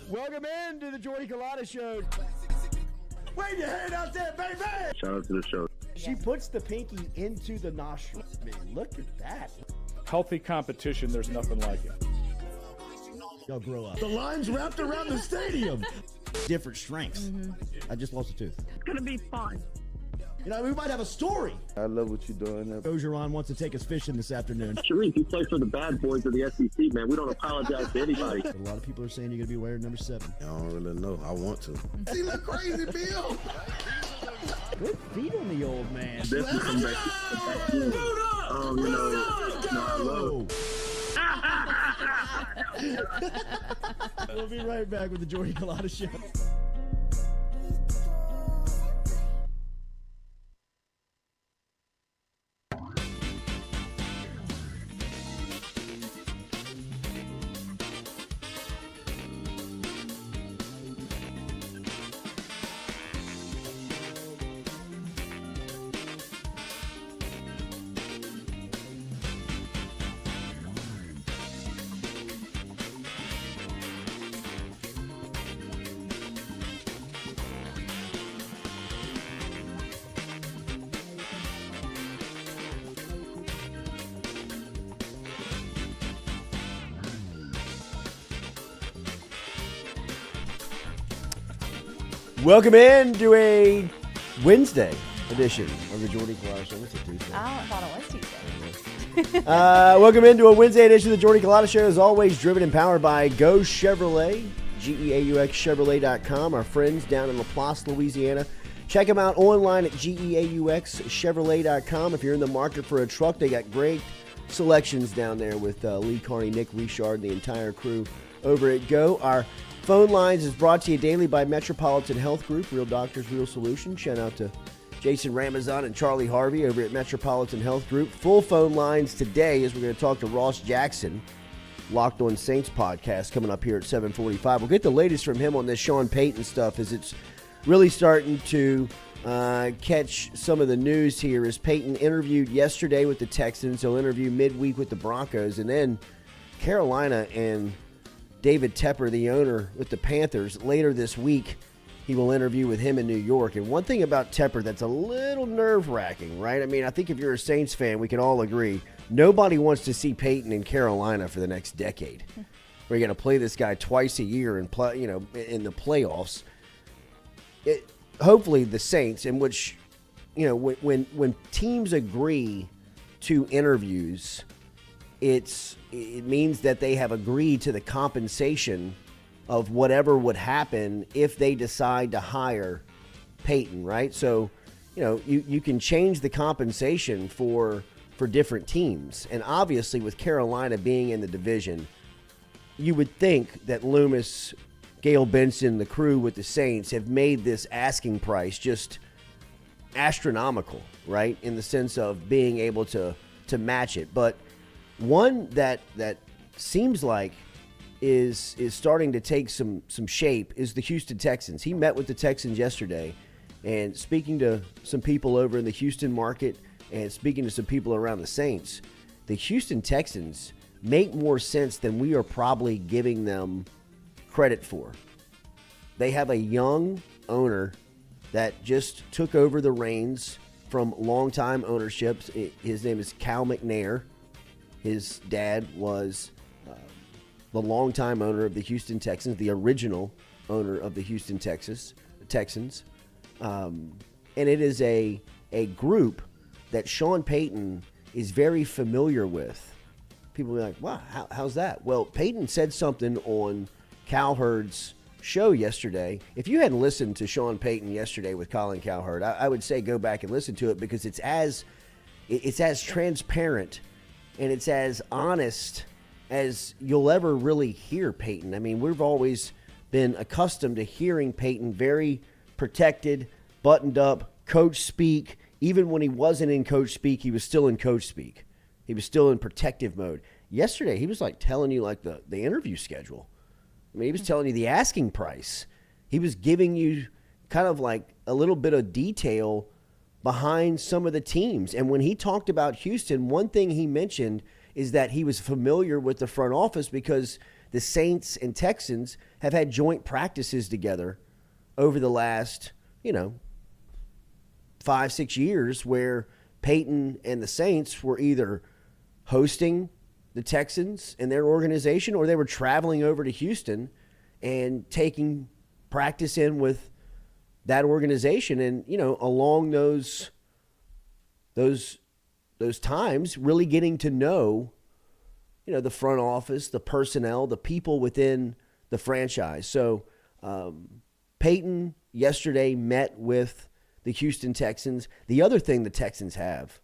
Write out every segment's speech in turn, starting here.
Welcome into the Jordy Culotta Show. Wave your hand out there, baby! Shout out to the show. She puts the pinky into the nostril. Man, look at that. Healthy competition, there's nothing like it. Y'all grow up. The line's wrapped around the stadium. Different strengths. Mm-hmm. I just lost a tooth. It's going to be fun. You know, we might have a story. I love what you're doing. Ogeron wants to take us fishing this afternoon. Sharif, you play for the bad boys of the SEC, man. We don't apologize to anybody. But a lot of people are saying you're going to be wearing number 7. I don't really know. I want to. He look crazy, Bill. Good feet on the old man. Definitely come back. We'll be right back with the Jordy Culotta Show. Welcome in to a Wednesday edition of the Jordy Culotta Show. What's it, Tuesday? I thought it was Tuesday. Welcome into a Wednesday edition of the Jordy Culotta Show. As always, driven and powered by Go Chevrolet, GEAUXChevrolet.com. Our friends down in LaPlace, Louisiana. Check them out online at GEAUXChevrolet.com. If you're in the market for a truck, they got great selections down there with Lee Carney, Nick Richard, the entire crew over at Go. Our phone lines is brought to you daily by Metropolitan Health Group, Real Doctors, Real Solutions. Shout out to Jason Ramazan and Charlie Harvey over at Metropolitan Health Group. Full phone lines today as we're going to talk to Ross Jackson, Locked on Saints podcast, coming up here at 7:45. We'll get the latest from him on this Sean Payton stuff as it's really starting to catch some of the news here. As Payton interviewed yesterday with the Texans, he'll interview midweek with the Broncos, and then Carolina and David Tepper, the owner with the Panthers, later this week, he will interview with him in New York. And one thing about Tepper that's a little nerve-wracking, right? I mean, I think if you're a Saints fan, we can all agree, nobody wants to see Peyton in Carolina for the next decade. We're going to play this guy twice a year and play, you know, in the playoffs. Hopefully the Saints, in which, you know, when teams agree to interviews, it means that they have agreed to the compensation of whatever would happen if they decide to hire Peyton, right? So, you know, you can change the compensation for different teams. And obviously with Carolina being in the division, you would think that Loomis, Gail Benson, the crew with the Saints have made this asking price just astronomical, right? In the sense of being able to match it. But one that seems like is starting to take some shape is the Houston Texans. He met with the Texans yesterday, and speaking to some people over in the Houston market and speaking to some people around the Saints, the Houston Texans make more sense than we are probably giving them credit for. They have a young owner that just took over the reins from longtime ownership. His name is Cal McNair. His dad was the longtime owner of the Houston Texans, the original owner of the Houston Texans. And it is a group that Sean Payton is very familiar with. People will be like, wow, how's that? Well, Payton said something on Cowherd's show yesterday. If you hadn't listened to Sean Payton yesterday with Colin Cowherd, I would say go back and listen to it, because it's as transparent and it's as honest as you'll ever really hear Payton. I mean, we've always been accustomed to hearing Payton very protected, buttoned up, coach speak. Even when he wasn't in coach speak, he was still in coach speak. He was still in protective mode. Yesterday, he was like telling you like the interview schedule. I mean, he was telling you the asking price. He was giving you kind of like a little bit of detail behind some of the teams. And when he talked about Houston, one thing he mentioned is that he was familiar with the front office because the Saints and Texans have had joint practices together over the last, 5-6 years where Peyton and the Saints were either hosting the Texans and their organization, or they were traveling over to Houston and taking practice in with that organization. And, along those times, really getting to know, the front office, the personnel, the people within the franchise. So Peyton yesterday met with the Houston Texans. The other thing the Texans have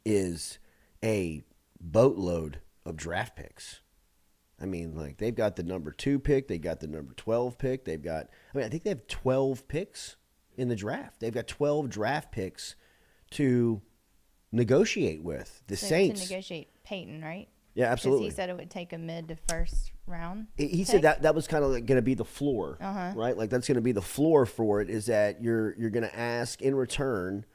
is a boatload of draft picks. I mean, like, they've got the number 2 pick. They got the number 12 pick. I think they have 12 picks in the draft. They've got 12 draft picks to negotiate with. The Saints. To negotiate Peyton, right? Yeah, absolutely. Because he said it would take a mid to first round. He said that was kind of like going to be the floor, right? Like, that's going to be the floor for it, is that you're going to ask in return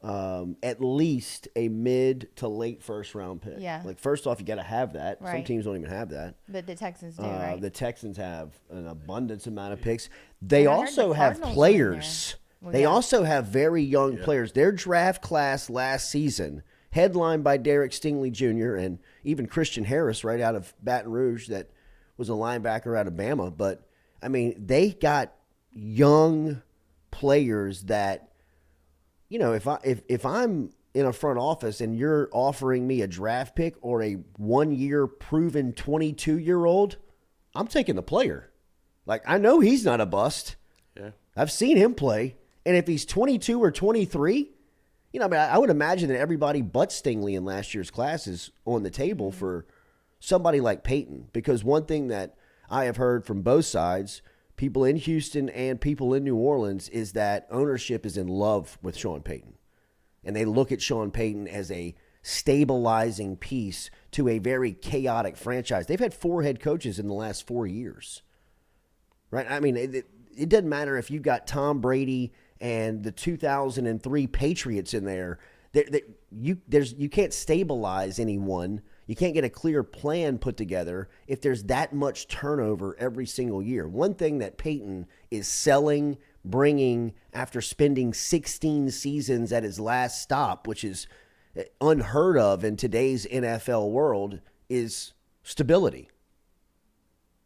at least a mid to late first round pick. Yeah. Like, first off, you got to have that. Right. Some teams don't even have that. But the Texans do, right? The Texans have an abundance amount of picks. They And I heard also the have Cardinals players. were in there. Well, They yeah. also have very young players. Their draft class last season, headlined by Derek Stingley Jr. and even Christian Harris right out of Baton Rouge, that was a linebacker out of Bama. But, I mean, they got young players that, if I'm in a front office and you're offering me a draft pick or a 1-year proven 22-year-old, I'm taking the player. Like, I know he's not a bust. Yeah. I've seen him play. And if he's 22 or 23, I would imagine that everybody but Stingley in last year's class is on the table for somebody like Peyton. Because one thing that I have heard from both sides, people in Houston and people in New Orleans, is that ownership is in love with Sean Payton. And they look at Sean Payton as a stabilizing piece to a very chaotic franchise. They've had 4 head coaches in the last 4 years. Right? I mean, it doesn't matter if you've got Tom Brady and the 2003 Patriots in there. You can't stabilize anyone. You can't get a clear plan put together if there's that much turnover every single year. One thing that Peyton is selling, bringing, after spending 16 seasons at his last stop, which is unheard of in today's NFL world, is stability.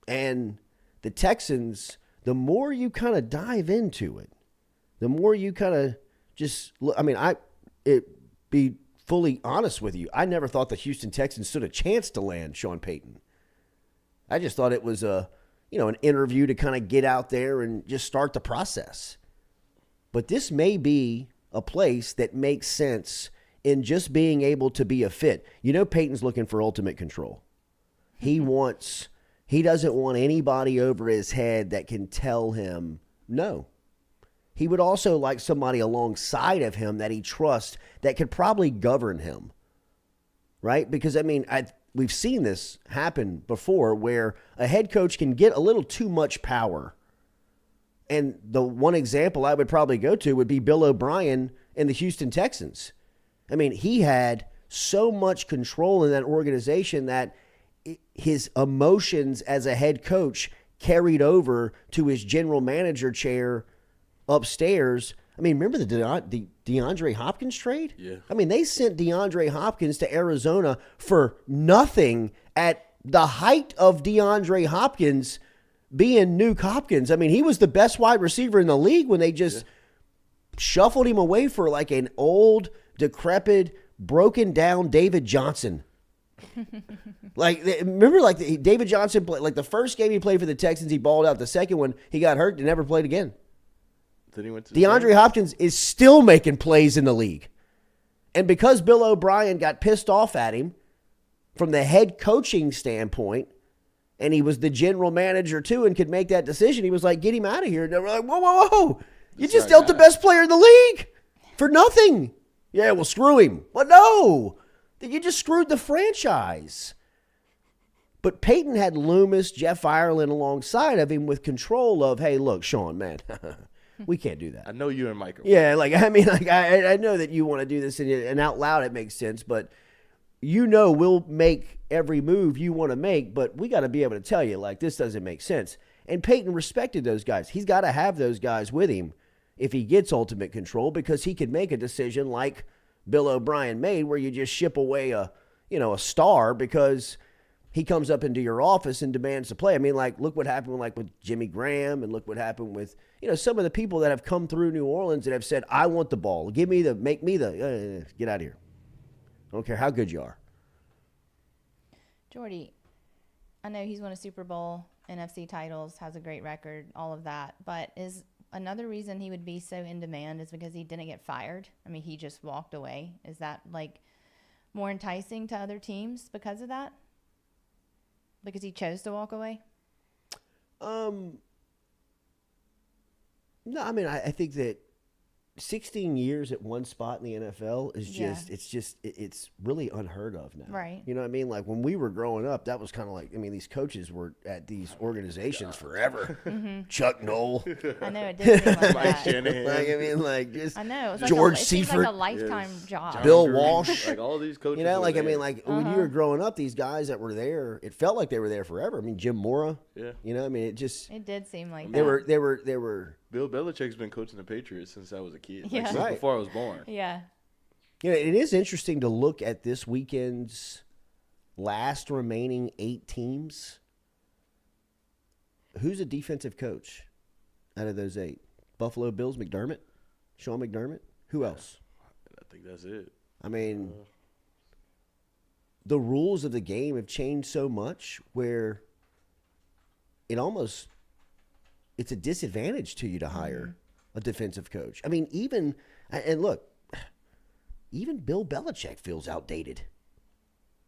And the Texans, the more you kind of dive into it, the more you kind of just look. I mean, be fully honest with you, I never thought the Houston Texans stood a chance to land Sean Payton. I just thought it was an interview to kind of get out there and just start the process. But this may be a place that makes sense in just being able to be a fit. Peyton's looking for ultimate control. He doesn't want anybody over his head that can tell him no. He would also like somebody alongside of him that he trusts that could probably govern him, right? Because, we've seen this happen before where a head coach can get a little too much power. And the one example I would probably go to would be Bill O'Brien and the Houston Texans. He had so much control in that organization that his emotions as a head coach carried over to his general manager chair upstairs. Remember the DeAndre Hopkins trade? Yeah. They sent DeAndre Hopkins to Arizona for nothing at the height of DeAndre Hopkins being Nuke Hopkins. He was the best wide receiver in the league when they just shuffled him away for like an old, decrepit, broken down David Johnson. Remember David Johnson played, the first game he played for the Texans, he balled out. The second one, he got hurt and never played again. Then he went to DeAndre Hopkins is still making plays in the league. And because Bill O'Brien got pissed off at him from the head coaching standpoint, and he was the general manager too and could make that decision, he was like, get him out of here. And they were like, whoa. You just dealt the best player in the league for nothing. Yeah, well, screw him. Well, no. You just screwed the franchise. But Peyton had Loomis, Jeff Ireland alongside of him with control of, hey, look, Sean, man, we can't do that. I know you and Michael. Yeah, I know that you want to do this, and out loud it makes sense, but we'll make every move you want to make, but we got to be able to tell you, this doesn't make sense. And Peyton respected those guys. He's got to have those guys with him if he gets ultimate control, because he could make a decision like Bill O'Brien made, where you just ship away a star because he comes up into your office and demands to play. I mean, like, look what happened with Jimmy Graham, and look what happened with, some of the people that have come through New Orleans that have said, I want the ball. Get out of here. I don't care how good you are. Jordy, I know he's won a Super Bowl, NFC titles, has a great record, all of that. But is another reason he would be so in demand is because he didn't get fired? I mean, he just walked away. Is that more enticing to other teams because of that? Because he chose to walk away? No, I mean, I think that 16 years at one spot in the NFL is it's really unheard of now. Right. You know what I mean? Like, when we were growing up, that was kind of like, these coaches were at these organizations forever. Mm-hmm. Chuck Noll. I know, it did seem like Mike that. Shanahan. I know. It's George it seems Seifert. like a lifetime job. Bill Walsh. Like all these coaches. When you were growing up, these guys that were there, it felt like they were there forever. I mean, Jim Mora. Yeah. It did seem like they that. were. Bill Belichick's been coaching the Patriots since I was a kid. Yeah. Since before I was born. Yeah. It is interesting to look at this weekend's last remaining 8 teams. Who's a defensive coach out of those 8? Buffalo Bills, McDermott? Sean McDermott? Who else? I think that's it. I mean, the rules of the game have changed so much where it's a disadvantage to you to hire a defensive coach. I mean, even Bill Belichick feels outdated.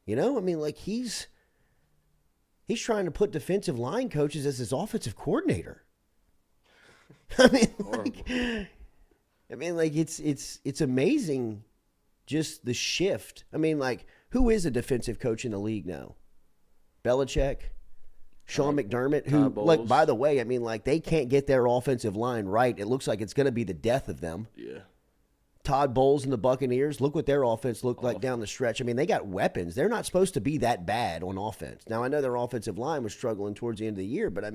He's trying to put defensive line coaches as his offensive coordinator. It's amazing just the shift. Who is a defensive coach in the league now? Belichick? Sean McDermott, who, by the way, they can't get their offensive line right. It looks like it's going to be the death of them. Yeah. Todd Bowles and the Buccaneers, look what their offense looked like down the stretch. They got weapons. They're not supposed to be that bad on offense. Now, I know their offensive line was struggling towards the end of the year, but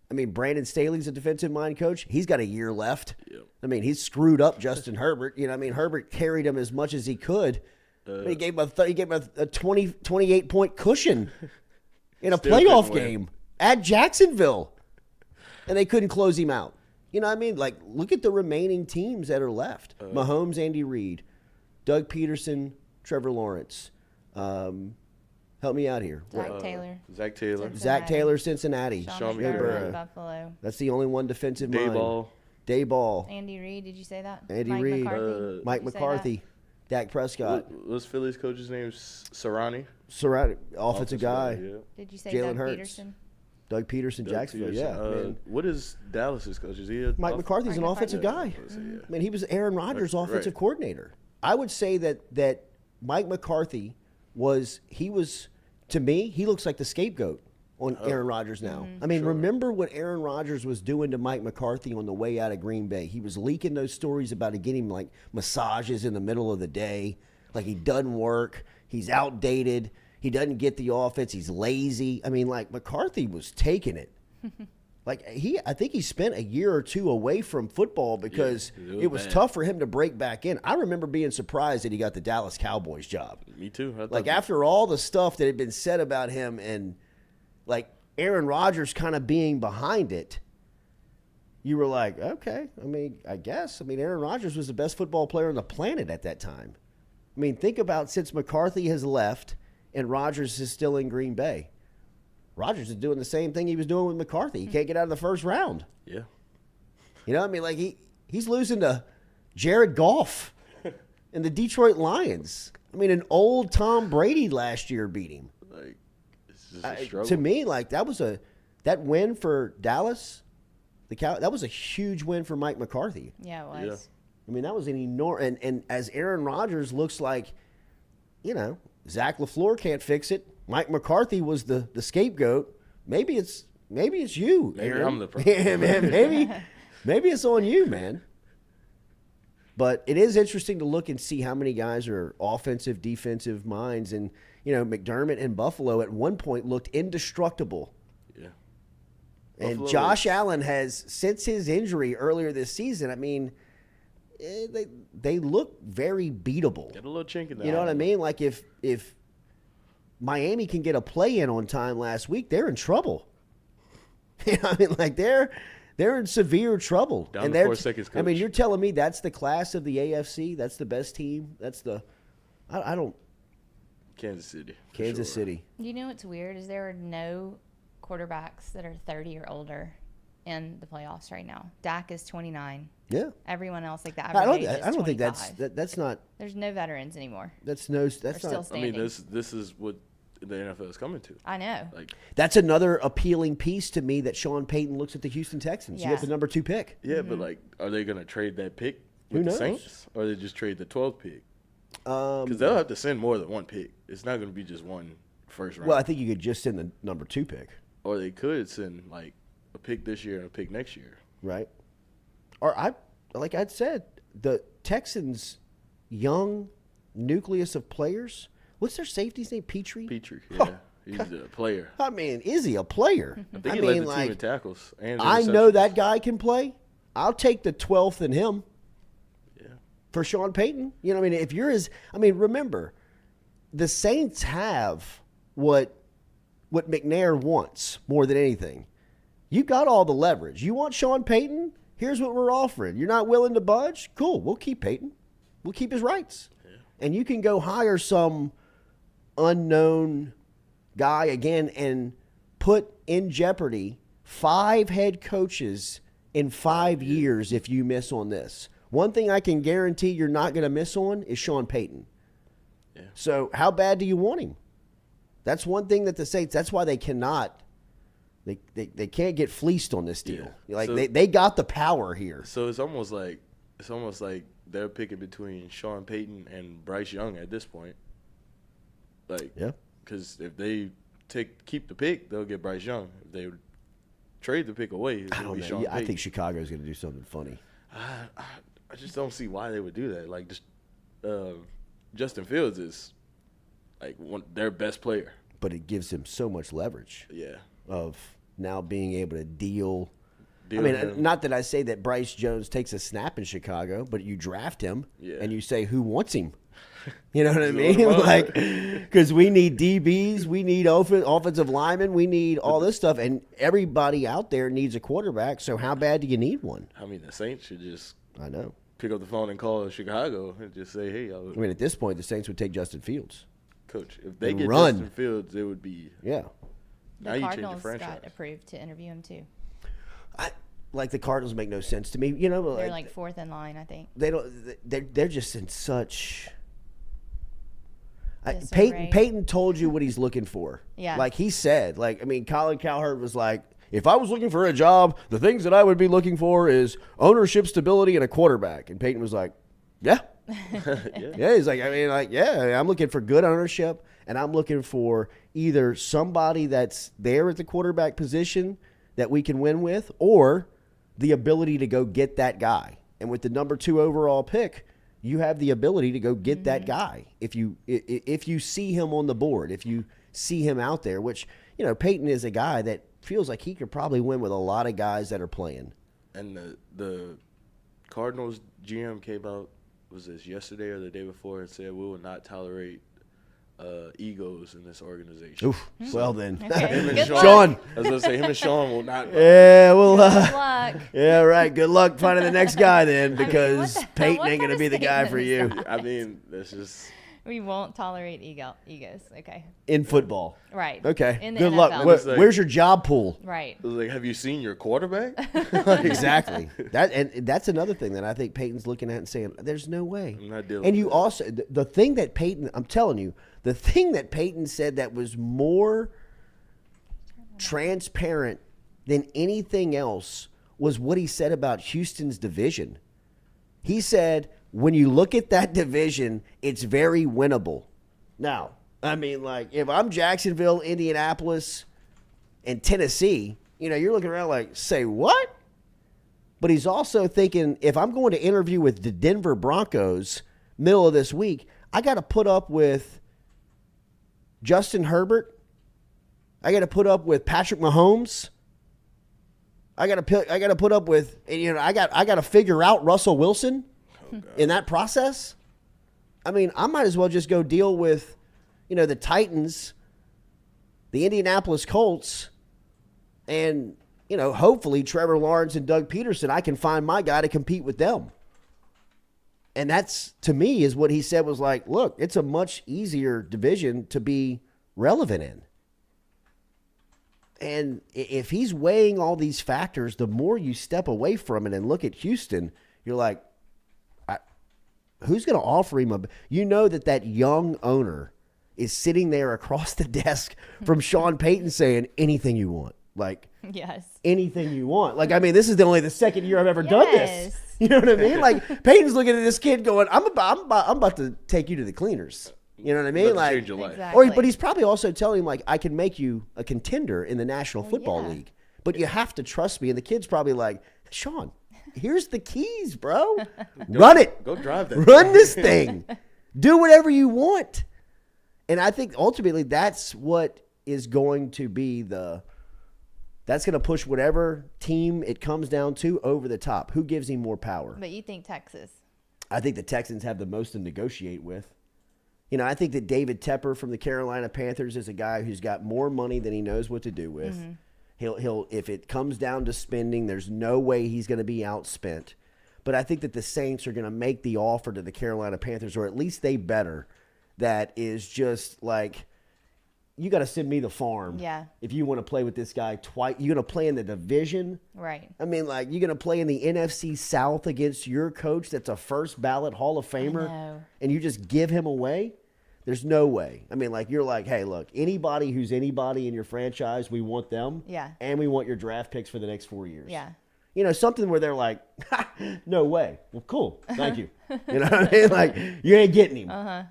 Brandon Staley's a defensive mind coach. He's got a year left. Yep. He's screwed up Justin Herbert. Herbert carried him as much as he could. He gave him a 28-point cushion in a playoff game at Jacksonville, and they couldn't close him out. Look at the remaining teams that are left. Mahomes, Andy Reid, Doug Peterson, Trevor Lawrence. Help me out here. Zach Taylor, Cincinnati. Sean McDermott, Buffalo. That's the only one defensive mind. Dayball. Andy Reid, did you say that? Andy Reid. Mike McCarthy. Dak Prescott. What was Philly's coach's name? Sirianni, offensive guy. Yeah. Did you say Jalen Doug Hurts. Peterson? Doug Peterson, Jacksonville. Yeah. What is Dallas's coach? Is he Mike McCarthy's an offensive guy. He was Aaron Rodgers' offensive coordinator. I would say that Mike McCarthy to me, he looks like the scapegoat on Aaron Rodgers now. Remember what Aaron Rodgers was doing to Mike McCarthy on the way out of Green Bay. He was leaking those stories about getting massages in the middle of the day. He doesn't work. He's outdated. He doesn't get the offense. He's lazy. McCarthy was taking it. I think he spent a year or two away from football because it was tough for him to break back in. I remember being surprised that he got the Dallas Cowboys job. Me too. After all the stuff that had been said about him and Aaron Rodgers kind of being behind it, you were like, okay, I guess. Aaron Rodgers was the best football player on the planet at that time. Think about since McCarthy has left and Rodgers is still in Green Bay. Rodgers is doing the same thing he was doing with McCarthy. He can't get out of the first round. Yeah. He's losing to Jared Goff and the Detroit Lions. An old Tom Brady last year beat him. It's just a struggle. To me, that win for Dallas, that was a huge win for Mike McCarthy. Yeah, it was. That was an enormous. And as Aaron Rodgers looks like, Zach LaFleur can't fix it. Mike McCarthy was the scapegoat. Maybe it's you, Maybe Aaron. I'm the problem. Yeah, man. Maybe it's on you, man. But it is interesting to look and see how many guys are offensive, defensive minds. And, McDermott and Buffalo at one point looked indestructible. Yeah. And Buffalo Josh is- Allen has, since his injury earlier this season, I mean, they look very beatable. Got a little chink in that. You know what I mean? Like if Miami can get a play in on time last week, they're in trouble. You know what I mean? Like they're in severe trouble. Down and to they're 4 seconds, I mean, coach. you're telling me that's the class of the AFC? That's the best team? That's the I don't Kansas City. for Kansas sure. City. You know what's weird is there are no quarterbacks that are 30 or older in the playoffs right now. Dak is 29. Yeah. Everyone else, like the I average don't age is I don't think 25. that's not There's no veterans anymore. that's They're not still I mean, standing. this is what the NFL is coming to. I know. Like, That's another appealing piece to me that Sean Payton looks at the Houston Texans. You Yeah. have the number 2 pick. yeah, but like, are they going to trade that pick with Who the knows? Saints, or they just trade the 12th pick? Because they'll have to send more than one pick. It's not going to be just one first round. Well, I think you could just send the number 2 pick, Or they could send like a pick this year and a pick next year. right? Or like I'd said, the Texans' young nucleus of players. What's their safety's name? Petrie. Petrie, yeah, he's a player. I mean, is he a player? I think he led the team in tackles and I know interceptions. that guy can play. I'll take the 12th in him Yeah, for Sean Payton. You know, what I mean, if you're remember, the Saints have what McNair wants more than anything. You got all the leverage. You want Sean Payton? Here's what we're offering. You're not willing to budge? Cool. We'll keep Payton. We'll keep his rights. Yeah. And you can go hire some unknown guy again and put in jeopardy 5 head coaches in 5 years if you miss on this. One thing I can guarantee you're not going to miss on is Sean Payton. Yeah. So how bad do you want him? That's one thing that the Saints, that's why they cannot, they can't get fleeced on this deal. Yeah. Like So- they got the power here. so it's almost like they're picking between Sean Payton and Bryce Young at this point. Like, Yeah. because if they keep the pick, they'll get Bryce Young. If they trade the pick away, I it'll don't be know. Sean Yeah, I Payton. think Chicago's going to do something funny. I just don't see why they would do that. Like, just Justin Fields is like their best player. But it gives him so much leverage Yeah. of now being able to deal. Deal I mean, with him. not that I say that Bryce Jones takes a snap in Chicago, but you draft him Yeah. and you say, who wants him? You know what I Load mean? him up. Like, because we need DBs, we need offensive linemen, we need all this stuff, and everybody out there needs a quarterback. So how bad do you need one? I mean, the Saints should just I know. pick up the phone and call Chicago and just say, "Hey, I mean, at this point, the Saints would take Justin Fields. coach, if they And get run. Justin Fields, it would be Yeah. now The you change the Cardinals franchise." got approved to interview him too. Like the Cardinals make no sense to me. You know, They're like 4th in line, I think. they don't. They're just in such. Disarray. Peyton told you what he's looking for. Yeah. Like he said. Like, I mean, Colin Cowherd was like, if I was looking for a job, the things that I would be looking for is ownership, stability, and a quarterback. And Peyton was like, yeah. Yeah. He's like, I mean, like, yeah, I'm looking for good ownership, and I'm looking for either somebody that's there at the quarterback position that we can win with, or the ability to go get that guy. And with the number 2 overall pick, you have the ability to go get that guy if you see him on the board, if you see him out there, which, you know, Peyton is a guy that feels like he could probably win with a lot of guys that are playing. And the Cardinals GM came out, was this yesterday or the day before, and said we will not tolerate egos in this organization. Oof. Well then, Okay. Him and Good Sean, Sean. I was gonna say him and Sean will not. Yeah, well, Good luck. yeah, right. Good luck finding the next guy then, mean, what because the hell? Peyton What ain't kind going to of be the guy statement for is you that? I mean, that's just We won't tolerate egos. Okay. in football. Right. Okay. In the Good NFL. luck. I'm just like- Where's your job pool? Right. it was like, have you seen your quarterback? Exactly. That's another thing that I think Peyton's looking at and saying, "There's no way." I'm not dealing And with you that. also the thing that Peyton, I'm telling you, the thing that Peyton said that was more transparent than anything else was what he said about Houston's division. He said, when you look at that division, it's very winnable. Now, I mean, like, if I'm Jacksonville, Indianapolis, and Tennessee, you know, you're looking around like, say what? But he's also thinking, if I'm going to interview with the Denver Broncos middle of this week, I got to put up with Justin Herbert. I got to put up with Patrick Mahomes. I gotta put up with, I gotta figure out Russell Wilson in that process. I mean, I might as well just go deal with, the Titans, the Indianapolis Colts, and, hopefully Trevor Lawrence and Doug Peterson, I can find my guy to compete with them. And that's, to me, is what he said was like, look, it's a much easier division to be relevant in. And if he's weighing all these factors, the more you step away from it and look at Houston, you're like, who's going to offer him that young owner is sitting there across the desk from Sean Payton saying anything you want. Like, yes, anything you want. Like, I mean, this is only the second year I've ever done this. You know what I mean? Like, Payton's looking at this kid going, I'm about to take you to the cleaners. You know what I mean? Like, change your life. Exactly. But he's probably also telling him, like, I can make you a contender in the National Football League. But you have to trust me. And the kid's probably like, Sean, here's the keys, bro. Run it. Go drive that. Run this thing. Do whatever you want. And I think ultimately that's what is going to be that's going to push whatever team it comes down to over the top. Who gives him more power? But you think Texas? I think the Texans have the most to negotiate with. I think that David Tepper from the Carolina Panthers is a guy who's got more money than he knows what to do with. Mm-hmm. He'll if it comes down to spending, there's no way he's going to be outspent. But I think that the Saints are going to make the offer to the Carolina Panthers, or at least they better, that is just like, you got to send me the farm. Yeah. If you want to play with this guy twice, you're going to play in the division. Right. I mean, like, you're going to play in the NFC South against your coach that's a first ballot Hall of Famer, and you just give him away? There's no way. I mean, like, you're like, hey, look, anybody who's anybody in your franchise, we want them. Yeah. And we want your draft picks for the next 4 years. Yeah. Something where they're like, no way. Well, cool. Thank you. You know what I mean? Like, you ain't getting him. Uh-huh.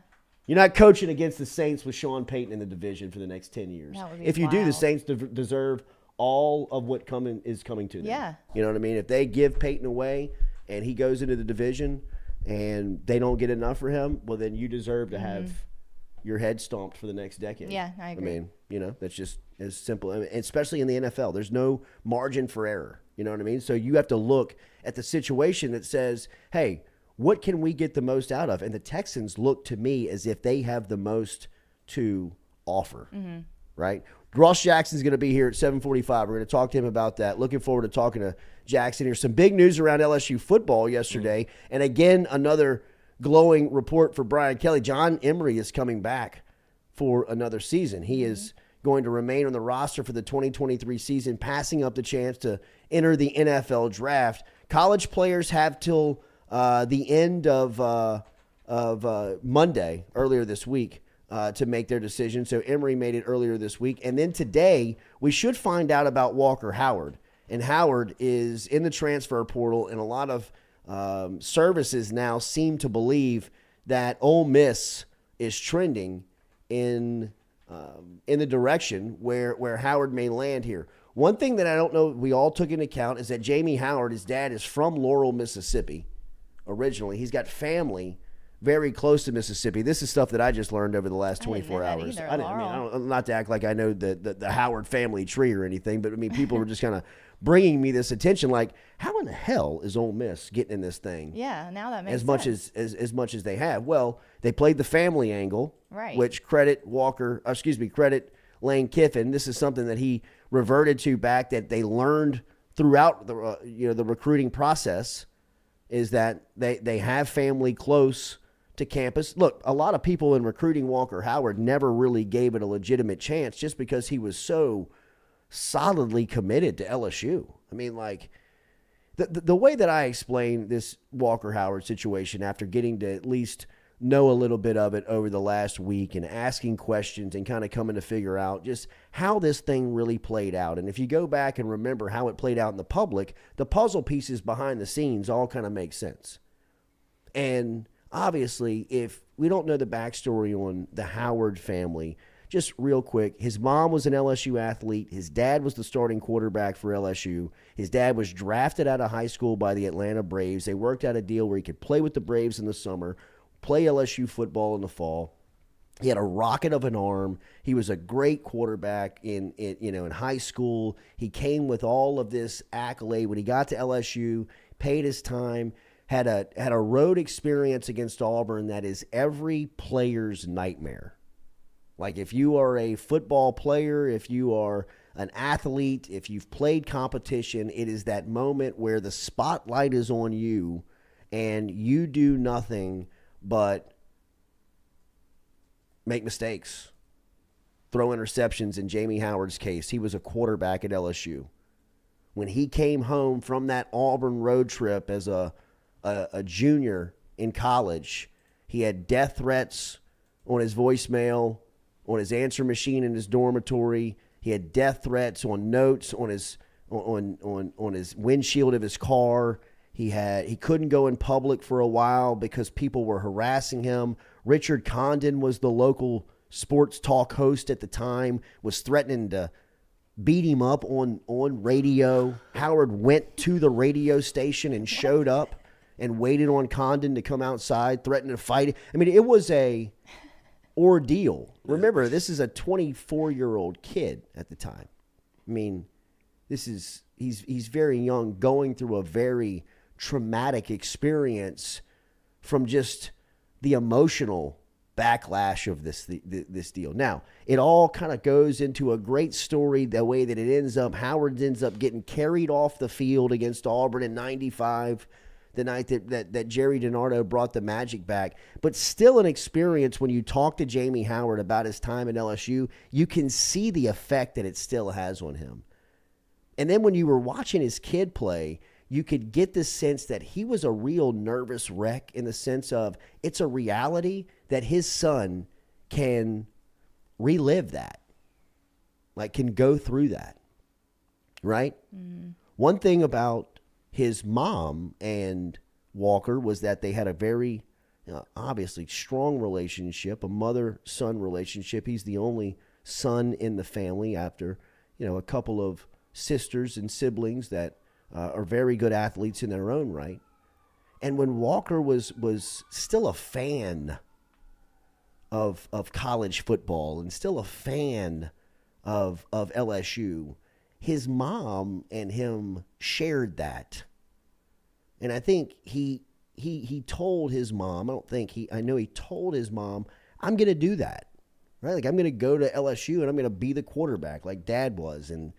You're not coaching against the Saints with Sean Payton in the division for the next 10 years. That would be if you do, the wild. Saints deserve all of what is coming to them. Yeah. You know what I mean? If they give Payton away and he goes into the division and they don't get enough for him, well, then you deserve to have your head stomped for the next decade. Yeah, I agree. I mean, that's just as simple. I mean, especially in the NFL, there's no margin for error. You know what I mean? So you have to look at the situation that says, hey, what can we get the most out of? And the Texans look to me as if they have the most to offer, right? Ross Jackson's going to be here at 7:45. We're going to talk to him about that. Looking forward to talking to Jackson here. Some big news around LSU football yesterday. And again, another glowing report for Brian Kelly. John Emery is coming back for another season. He is going to remain on the roster for the 2023 season, passing up the chance to enter the NFL draft. College players have till the end of Monday, earlier this week, to make their decision. So Emery made it earlier this week. And then today, we should find out about Walker Howard. And Howard is in the transfer portal, and a lot of services now seem to believe that Ole Miss is trending in the direction where Howard may land here. One thing that I don't know we all took into account is that Jamie Howard, his dad, is from Laurel, Mississippi. Originally, he's got family very close to Mississippi. This is stuff that I just learned over the last 24 hours. I don't, not to act like I know the Howard family tree or anything, but I mean, people were just kind of bringing me this attention. Like, how in the hell is Ole Miss getting in this thing? Yeah, now that makes sense. As much as they have. Well, they played the family angle, right? Which credit Lane Kiffin. This is something that he reverted to back that they learned throughout the recruiting process. Is that they have family close to campus. Look, a lot of people in recruiting Walker Howard never really gave it a legitimate chance just because he was so solidly committed to LSU. I mean, like, the way that I explain this Walker Howard situation after getting to at least know a little bit of it over the last week and asking questions and kind of coming to figure out just how this thing really played out. And if you go back and remember how it played out in the public, the puzzle pieces behind the scenes all kind of make sense. And obviously, if we don't know the backstory on the Howard family, just real quick, his mom was an LSU athlete. His dad was the starting quarterback for LSU. His dad was drafted out of high school by the Atlanta Braves. They worked out a deal where he could play with the Braves in the summer, play LSU football in the fall. He had a rocket of an arm. He was a great quarterback in high school. He came with all of this accolade. When he got to LSU, paid his time, had a road experience against Auburn that is every player's nightmare. Like, if you are a football player, if you are an athlete, if you've played competition, it is that moment where the spotlight is on you and you do nothing but make mistakes, throw interceptions. In Jamie Howard's case, he was a quarterback at LSU. When he came home from that Auburn road trip as a junior in college, he had death threats on his voicemail, on his answer machine in his dormitory. He had death threats on notes on his windshield of his car. He couldn't go in public for a while because people were harassing him. Richard Condon was the local sports talk host at the time, was threatening to beat him up on radio. Howard went to the radio station and showed up and waited on Condon to come outside, threatening to fight. I mean, it was a ordeal. Remember, this is a 24-year-old kid at the time. I mean, he's very young, going through a very traumatic experience from just the emotional backlash of this deal. Now, it all kind of goes into a great story the way that it ends up. Howard ends up getting carried off the field against Auburn in '95, the night that Jerry DiNardo brought the Magic back. But still an experience. When you talk to Jamie Howard about his time at LSU, you can see the effect that it still has on him. And then when you were watching his kid play, you could get the sense that he was a real nervous wreck, in the sense of it's a reality that his son can relive that, like can go through that, right? Mm-hmm. One thing about his mom and Walker was that they had a very obviously strong relationship, a mother-son relationship. He's the only son in the family after, a couple of sisters and siblings that are very good athletes in their own right. And when Walker was still a fan of college football and still a fan of LSU, his mom and him shared that. And I think he told his mom, I know he told his mom, I'm going to do that, right? Like, I'm going to go to LSU and I'm going to be the quarterback like Dad was. And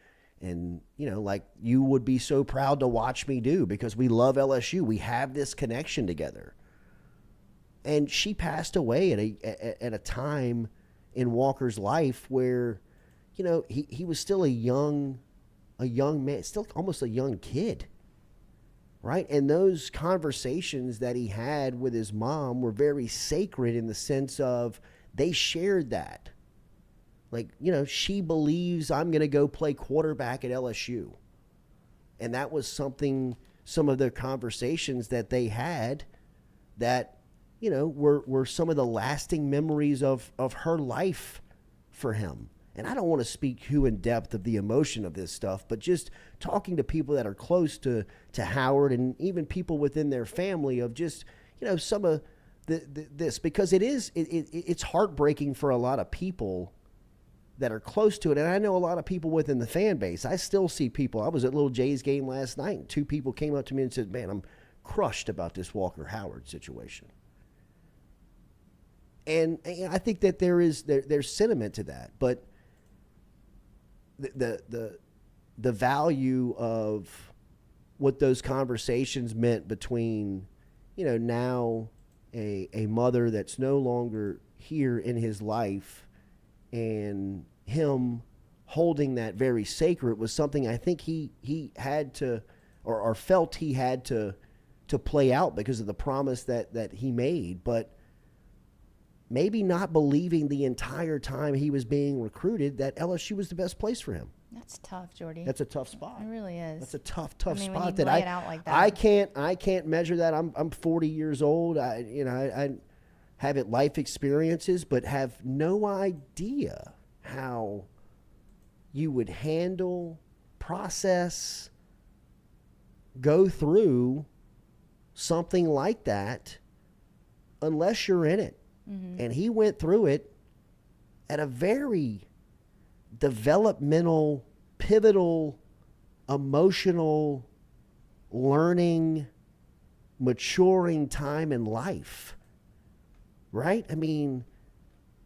like you would be so proud to watch me do, because we love LSU. We have this connection together. And she passed away at a time in Walker's life where, he was still a young man, still almost a young kid, right? And those conversations that he had with his mom were very sacred, in the sense of they shared that. Like, she believes I'm going to go play quarterback at LSU. And that was some of the conversations that they had that, were some of the lasting memories of her life for him. And I don't want to speak too in depth of the emotion of this stuff, but just talking to people that are close to Howard, and even people within their family, of just, some of this, because it's heartbreaking for a lot of people that are close to it. And I know a lot of people within the fan base. I still see people. I was at Little Jay's game last night, and 2 people came up to me and said, man, I'm crushed about this Walker Howard situation. And I think that there's sentiment to that, but the value of what those conversations meant between, now a mother that's no longer here in his life, and him holding that very sacred, was something I think he had to, or felt he had to play out because of the promise that he made. But maybe not believing the entire time he was being recruited that LSU was the best place for him. That's tough, Jordy. That's a tough spot. It really is. That's a tough when you spot. lay it out like that. I can't measure that. I'm 40 years old. I have life experiences, but have no idea how you would handle, process, go through something like that unless you're in it. Mm-hmm. And he went through it at a very developmental, pivotal, emotional, learning, maturing time in life, right? I mean,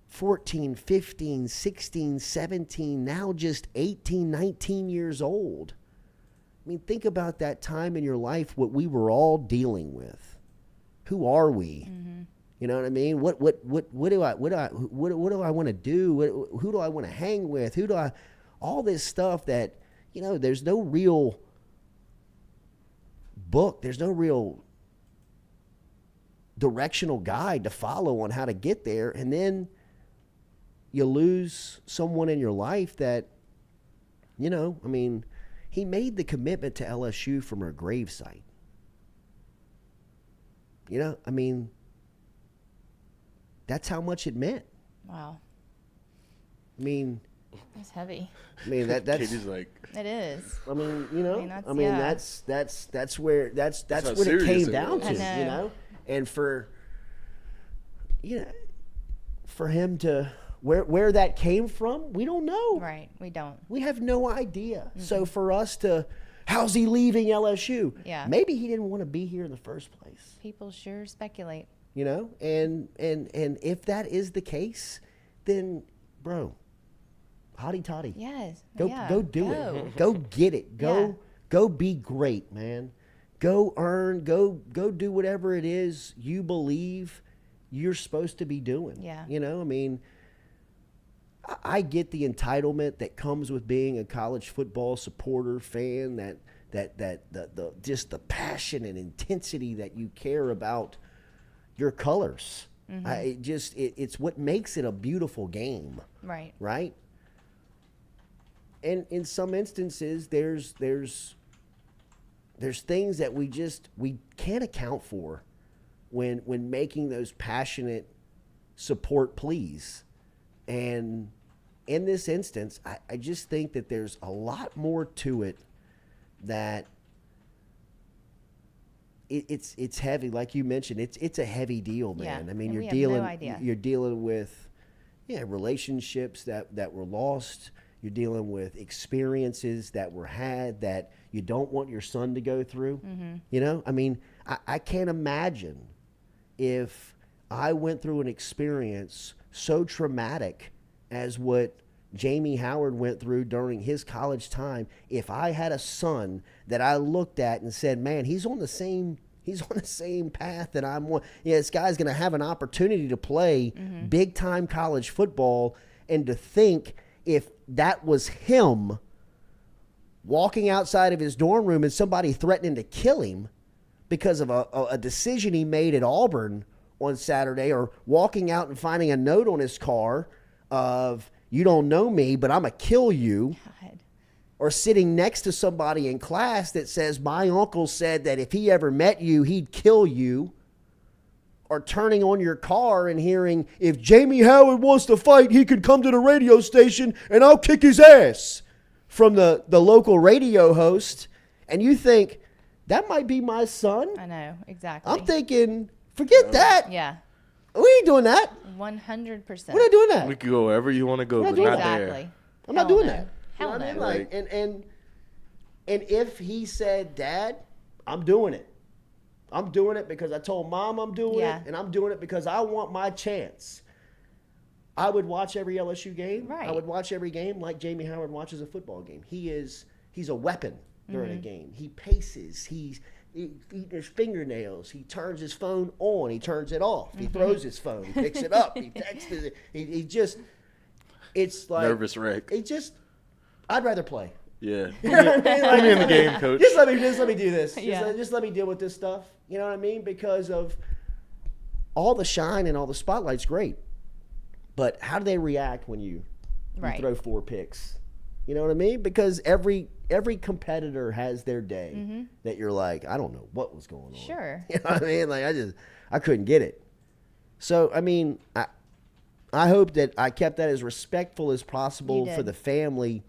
14, 15, 16, 17, now just 18, 19 years old. I mean, think about that time in your life, what we were all dealing with. Who are we? Mm-hmm. You know what I mean? What do I want to do? Who do I want to hang with? All this stuff that, you know, there's no real book. There's no real directional guide to follow on how to get there. And then you lose someone in your life that, you know, I mean, he made the commitment to LSU from her gravesite. You know, I mean, that's how much it meant. Wow. I mean, That's heavy. I mean that's Katie's like, It is. I mean, you know, Yeah. that's where that's how what it serious came it down was. to, I know. you know. And for, you know, for him to where that came from, we don't know. Right. We don't. We have no idea. So for us to, how's he leaving LSU? Yeah. Maybe he didn't want to be here in the first place. People sure speculate. You know, and if that is the case, then bro, hotty toddy. Yes. Go Yeah. go do it. Go get it. Go be great, man. Go earn, go do whatever it is you believe you're supposed to be doing. Yeah. You know, I mean, I get the entitlement that comes with being a college football supporter, fan, that the just the passion and intensity that you care about your colors. It's what makes it a beautiful game. Right. Right? And in some instances, there's things that we can't account for when making those passionate support pleas. And in this instance, I just think that there's a lot more to it that it's heavy. Like you mentioned, it's a heavy deal, man. Yeah, I mean, and you're dealing with relationships that were lost. You're dealing with experiences that were had that you don't want your son to go through. You know, I mean, I can't imagine if I went through an experience so traumatic as what Jamie Howard went through during his college time. If I had a son that I looked at and said, man, he's on the same path that I'm on. Yeah, this guy's going to have an opportunity to play big time college football, and to think if that was him walking outside of his dorm room and somebody threatening to kill him because of a decision he made at Auburn on Saturday, or walking out and finding a note on his car of, you don't know me, but I'm going to kill you. God. Or sitting next to somebody in class that says, my uncle said that if he ever met you, he'd kill you. Or turning on your car and hearing, if Jamie Howard wants to fight, he could come to the radio station and I'll kick his ass, from the local radio host. And you think, that might be my son? I know. Exactly. I'm thinking, forget that. Yeah. We ain't doing that. 100%. We're not doing that. we could go wherever you want to go, We're but not not doing Exactly. there. I'm not Hell doing no. that. Hell You know what I no. mean? Like, and if he said, Dad, I'm doing it. I'm doing it because I told Mom I'm doing Yeah. it, and I'm doing it because I want my chance. I would watch every LSU game. Right. I would watch every game like Jamie Howard watches a football game. He's a weapon during a game. He paces. He's eating his fingernails. He turns his phone on. He turns it off. He throws his phone. He picks it up. He texts it. He just, it's like Nervous wreck. I'd rather play. Yeah. You know what I mean? Like, Put me in the game, coach. Just let me do this. Yeah. Just let me deal with this stuff. You know what I mean? Because of all the shine and all the spotlight's great, but how do they react when you Right. throw 4 picks? You know what I mean? Because every competitor has their day that you're like, I don't know what was going on. Sure. You know what I mean? Like I couldn't get it. So I mean, I hope that I kept that as respectful as possible You for did. the family,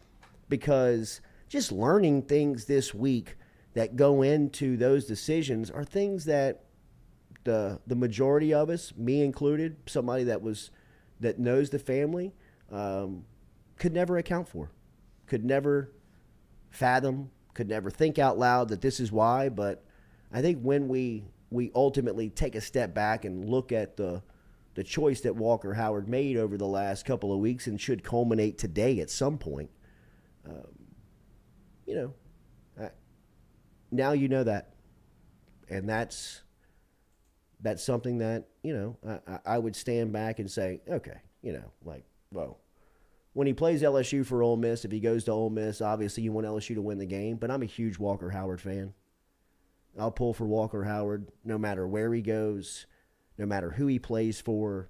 because just learning things this week that go into those decisions are things that the majority of us, me included, somebody that knows the family, could never account for, could never fathom, could never think out loud that this is why. But I think when we ultimately take a step back and look at the choice that Walker Howard made over the last couple of weeks and should culminate today at some point, now you know that. And that's something that, I would stand back and say, okay, well, when he plays LSU for Ole Miss, if he goes to Ole Miss, obviously you want LSU to win the game, but I'm a huge Walker Howard fan. I'll pull for Walker Howard no matter where he goes, no matter who he plays for,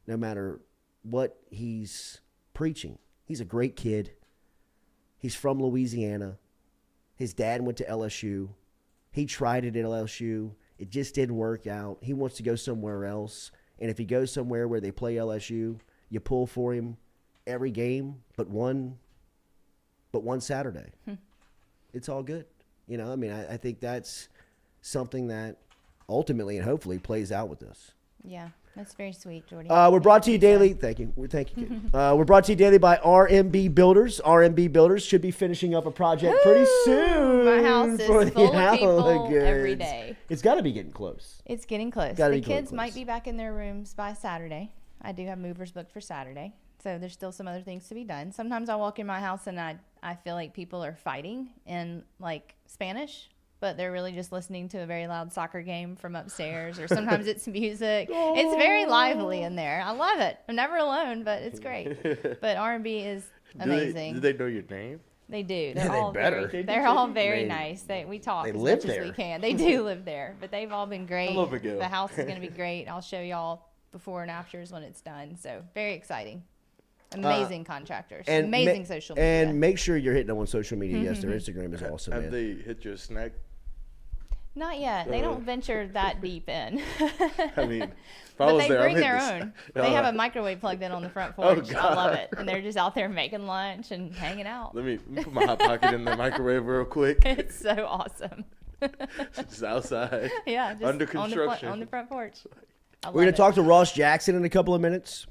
no matter what he's preaching. He's a great kid. He's from Louisiana. His dad went to LSU. He tried it at LSU. It just didn't work out. He wants to go somewhere else. And if he goes somewhere where they play LSU, you pull for him every game but one Saturday. It's all good. I think that's something that ultimately and hopefully plays out with us. Yeah, that's very sweet, Jordy. We're brought to you daily. Thank you. Thank you, Katie. We're brought to you daily by RMB Builders. RMB Builders should be finishing up a project pretty soon. My house is full of people every day. It's got to be getting close. It's getting close. The kids might be back in their rooms by Saturday. I do have movers booked for Saturday. So there's still some other things to be done. Sometimes I walk in my house and I feel like people are fighting in like Spanish, but they're really just listening to a very loud soccer game from upstairs, or sometimes it's music. It's very lively in there. I love it. I'm never alone, but it's great. But R&B is amazing. Do they know your name? They do. They're all they're all very nice. We talk they as live much there. as we can. They do live there, but they've all been great. I love Miguel. The house is going to be great. I'll show y'all before and afters when it's done. So very exciting. Amazing contractors. And amazing social media. And make sure you're hitting them on social media. Yes, their Instagram is awesome. Have they hit your snack? Not yet. They don't venture that deep in. I mean, if I but was they there, bring I'm their hitting own. They have a microwave plugged in on the front porch. I love it. And they're just out there making lunch and hanging out. Let me put my Hot Pocket in the microwave real quick. It's so awesome. Just outside. Yeah, just under construction. on the front porch. We're going to talk to Ross Jackson in a couple of minutes.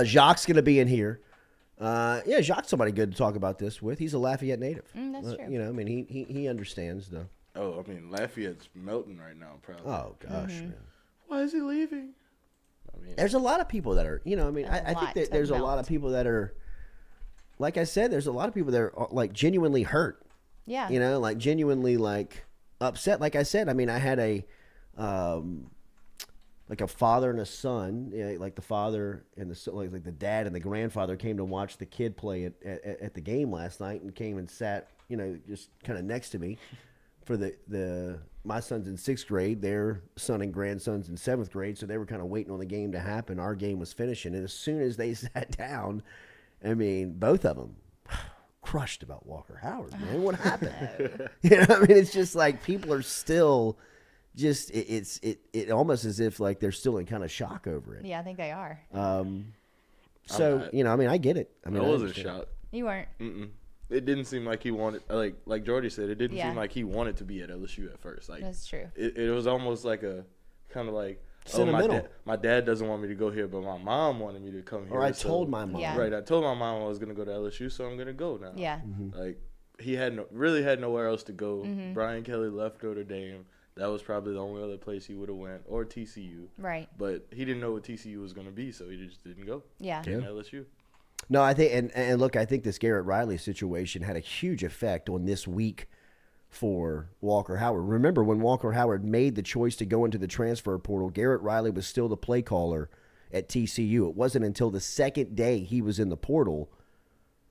Jacques going to be in here. Jacques somebody good to talk about this with. He's a Lafayette native. That's true. He understands the. Oh, I mean, Lafayette's melting right now, probably. Oh gosh, man. Why is he leaving? I mean, there's a lot of people that are. I think that there's a lot of people that are. Like I said, there's a lot of people that are like genuinely hurt. Yeah. Like genuinely like upset. Like I said, I had a like a father and a son, like the father and the son, like the dad and the grandfather came to watch the kid play at the game last night and came and sat, just kind of next to me for my son's in 6th grade, their son and grandson's in 7th grade. So they were kind of waiting on the game to happen. Our game was finishing. And as soon as they sat down, both of them crushed about Walker Howard, man. What happened? It's just like people are still just it almost as if like they're still in kind of shock over it. Yeah, I think they are. So I get it. I wasn't shocked. You weren't. It didn't seem like he wanted, like Jordy said, it didn't seem like he wanted to be at LSU at first. Like that's true. It was almost like a kind of like my dad doesn't want me to go here, but my mom wanted me to come here. Or I told my mom. Yeah. Right, I told my mom I was gonna go to LSU, so I'm gonna go now. Yeah. Like he really had nowhere else to go. Brian Kelly left Notre Dame. That was probably the only other place he would have went, or TCU. Right. But he didn't know what TCU was going to be, so he just didn't go. Yeah. Came to LSU. No, I think, and look, I think this Garrett Riley situation had a huge effect on this week for Walker Howard. Remember when Walker Howard made the choice to go into the transfer portal, Garrett Riley was still the play caller at TCU. It wasn't until the second day he was in the portal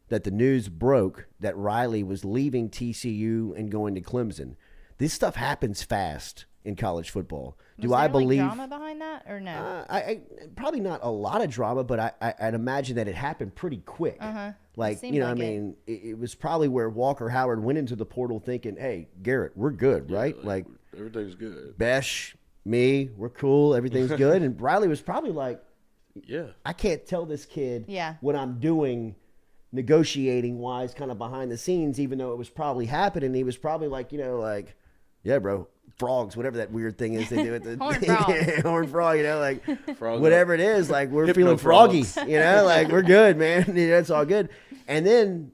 that the news broke that Riley was leaving TCU and going to Clemson. This stuff happens fast in college football. I believe drama behind that or no? I probably not a lot of drama, but I'd imagine that it happened pretty quick. Like it was probably where Walker Howard went into the portal thinking, "Hey, Garrett, we're good, right? Like everything's good. Besh, me, we're cool, everything's good." And Riley was probably like, "Yeah, I can't tell this kid Yeah. what I'm doing." Negotiating wise, kind of behind the scenes, even though it was probably happening. He was probably like, yeah, bro, frogs, whatever that weird thing is they do at the Horned frogs. horned frog, like Frog whatever up. it is, like we're Hypno feeling froggy, frogs. like we're good, man. It's all good. And then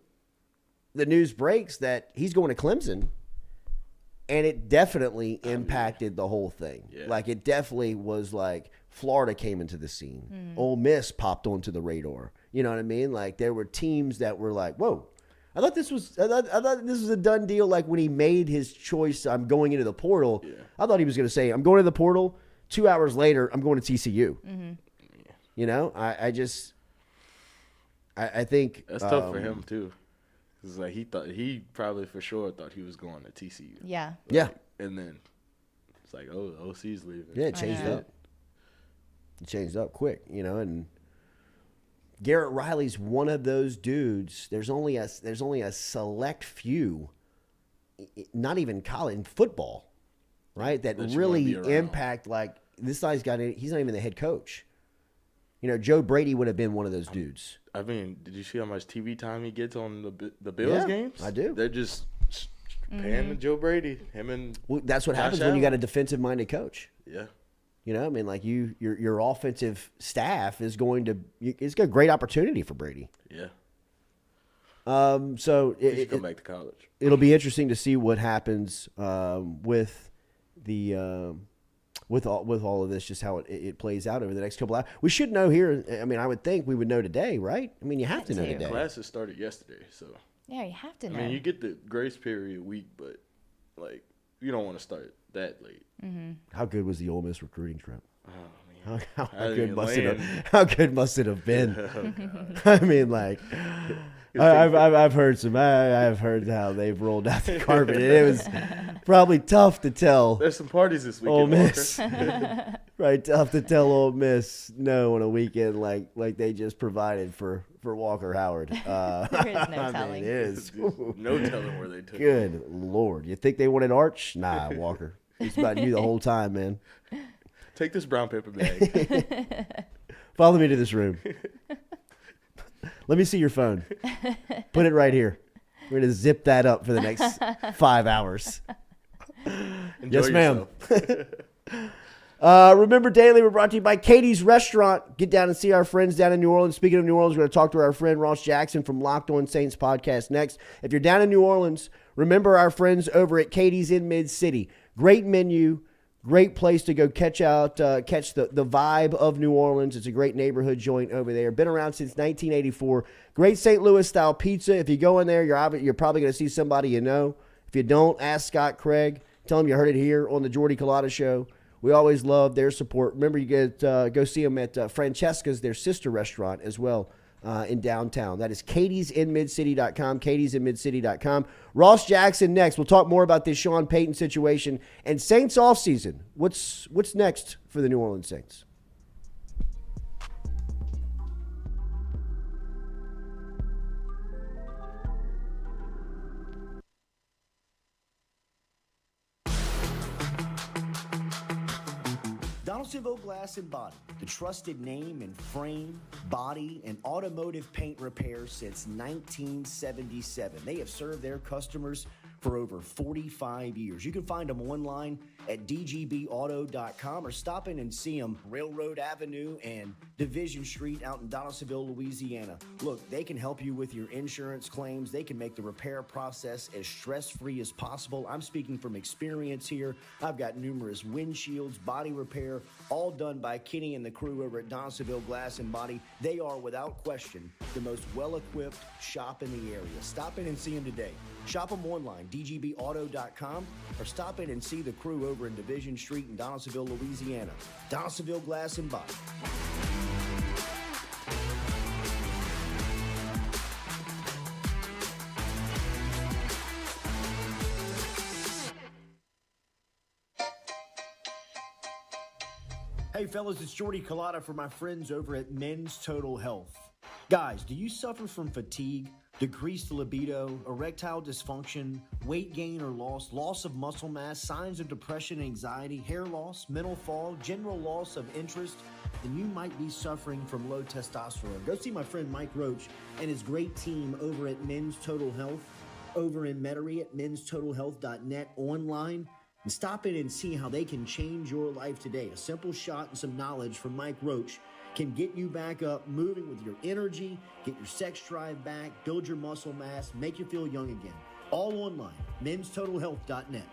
the news breaks that he's going to Clemson, and it definitely impacted the whole thing. Yeah. Like it definitely was like Florida came into the scene. Ole Miss popped onto the radar. You know what I mean? Like there were teams that were like, whoa. I thought this was a done deal. Like when he made his choice, I'm going into the portal. Yeah. I thought he was going to say, I'm going to the portal. 2 hours later, I'm going to TCU. You know, I think That's tough for him too. Cause like he probably for sure thought he was going to TCU. Yeah. Yeah. And then it's like, oh, the OC's leaving. Yeah, it changed know. up. It changed up quick, and Garrett Riley's one of those dudes. There's only a select few, not even college, in football, right? That That you really wanna be around. impact. Like this guy's he's not even the head coach. Joe Brady would have been one of those dudes. I mean, did you see how much TV time he gets on the Bills Yeah, games? I do. They're just paying to Joe Brady. Him and Well, that's what Josh happens when you got a Allen. defensive-minded coach. Yeah. I mean, like your offensive staff is going to it's got a great opportunity for Brady. Yeah. So He should come back to college. it'll be interesting to see what happens with the with all of this, just how it plays out over the next couple hours. We should know here. I mean, I would think we would know today, right? I mean, you have to know to. today. Classes started yesterday, so Yeah, you have to know. I mean, you get the grace period week, but like you don't want to start that late. How good was the Ole Miss recruiting trip? Oh man. How I good didn't must it land. have? How good must it have been? Oh, I mean, like, I've heard I've heard how they've rolled out the carpet. And it was probably tough to tell There's some parties this weekend. Ole Miss, Walker. right? Tough to tell Ole Miss no on a weekend like they just provided for Walker Howard. There is no I telling. mean, it is. No telling where they took it. Good Lord, you think they wanted Arch? Nah, Walker. It's about you the whole time, man. Take this brown paper bag. Follow me to this room. Let me see your phone. Put it right here. We're going to zip that up for the next 5 hours. Enjoy Yes, ma'am. yourself. Remember, Daily, we're brought to you by Katie's Restaurant. Get down and see our friends down in New Orleans. Speaking of New Orleans, we're going to talk to our friend Ross Jackson from Locked On Saints podcast next. If you're down in New Orleans, remember our friends over at Katie's in Mid-City. Great menu. Great place to go catch the vibe of New Orleans. It's a great neighborhood joint over there. Been around since 1984. Great St. Louis style pizza. If you go in there, you're probably going to see somebody you know. If you don't, ask Scott Craig. Tell him you heard it here on the Jordy Culotta Show. We always love their support. Remember, you get go see them at Francesca's, their sister restaurant as well. In downtown. That is katiesinmidcity.com, katiesinmidcity.com. Ross Jackson next. We'll talk more about this Sean Payton situation and Saints offseason. What's next for the New Orleans Saints? Donaldsonville Glass and Body, the trusted name in frame, body, and automotive paint repair since 1977. They have served their customers for over 45 years. You can find them online at dgbauto.com or stop in and see them Railroad Avenue and Division Street out in Donaldsonville, Louisiana. Look, they can help you with your insurance claims. They can make the repair process as stress-free as possible. I'm speaking from experience here. I've got numerous windshields, body repair, all done by Kenny and the crew over at Donaldsonville Glass and Body. They are, without question, the most well-equipped shop in the area. Stop in and see them today. Shop them online, dgbauto.com, or stop in and see the crew over in Division Street in Donaldsonville, Louisiana. Donaldsonville Glass and Body. Hey fellas, it's Jordy Culotta for my friends over at Men's Total Health. Guys, do you suffer from fatigue, decreased libido, erectile dysfunction, weight gain or loss of muscle mass, signs of depression, anxiety, hair loss, mental fog, general loss of interest? Then you might be suffering from low testosterone. Go see my friend Mike Roach and his great team over at Men's Total Health, over in Metairie at menstotalhealth.net, online and stop in and see how they can change your life today. A simple shot and some knowledge from Mike Roach can get you back up, moving with your energy, get your sex drive back, build your muscle mass, make you feel young again. All online, menstotalhealth.net.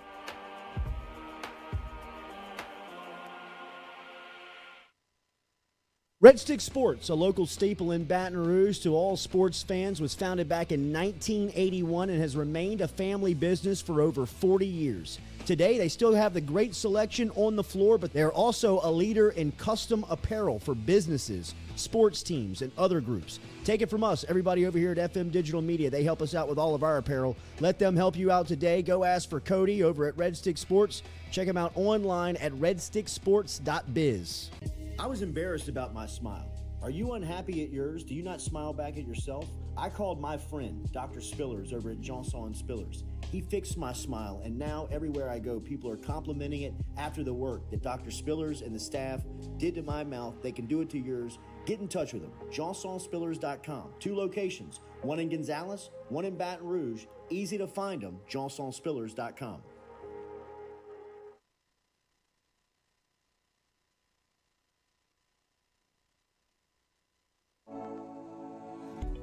Red Stick Sports, a local staple in Baton Rouge to all sports fans, was founded back in 1981 and has remained a family business for over 40 years. Today, they still have the great selection on the floor, but they're also a leader in custom apparel for businesses, sports teams, and other groups. Take it from us, everybody over here at FM Digital Media. They help us out with all of our apparel. Let them help you out today. Go ask for Cody over at Red Stick Sports. Check him out online at redsticksports.biz. I was embarrassed about my smile. Are you unhappy at yours? Do you not smile back at yourself? I called my friend, Dr. Spillers, over at Johnson Spillers. He fixed my smile, and now everywhere I go, people are complimenting it after the work that Dr. Spillers and the staff did to my mouth. They can do it to yours. Get in touch with them. JohnsonSpillers.com. 2 locations, one in Gonzales, one in Baton Rouge. Easy to find them, JohnsonSpillers.com.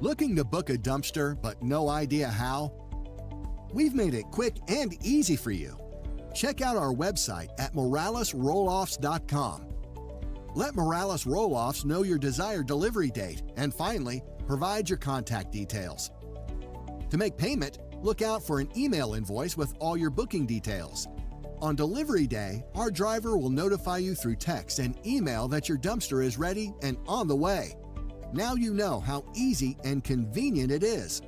Looking to book a dumpster but no idea how? We've made it quick and easy for you. Check out our website at moralesrolloffs.com. Let Morales Roll-Offs know your desired delivery date, and finally, provide your contact details. To make payment, look out for an email invoice with all your booking details. On delivery day, our driver will notify you through text and email that your dumpster is ready and on the way. Now you know how easy and convenient it is.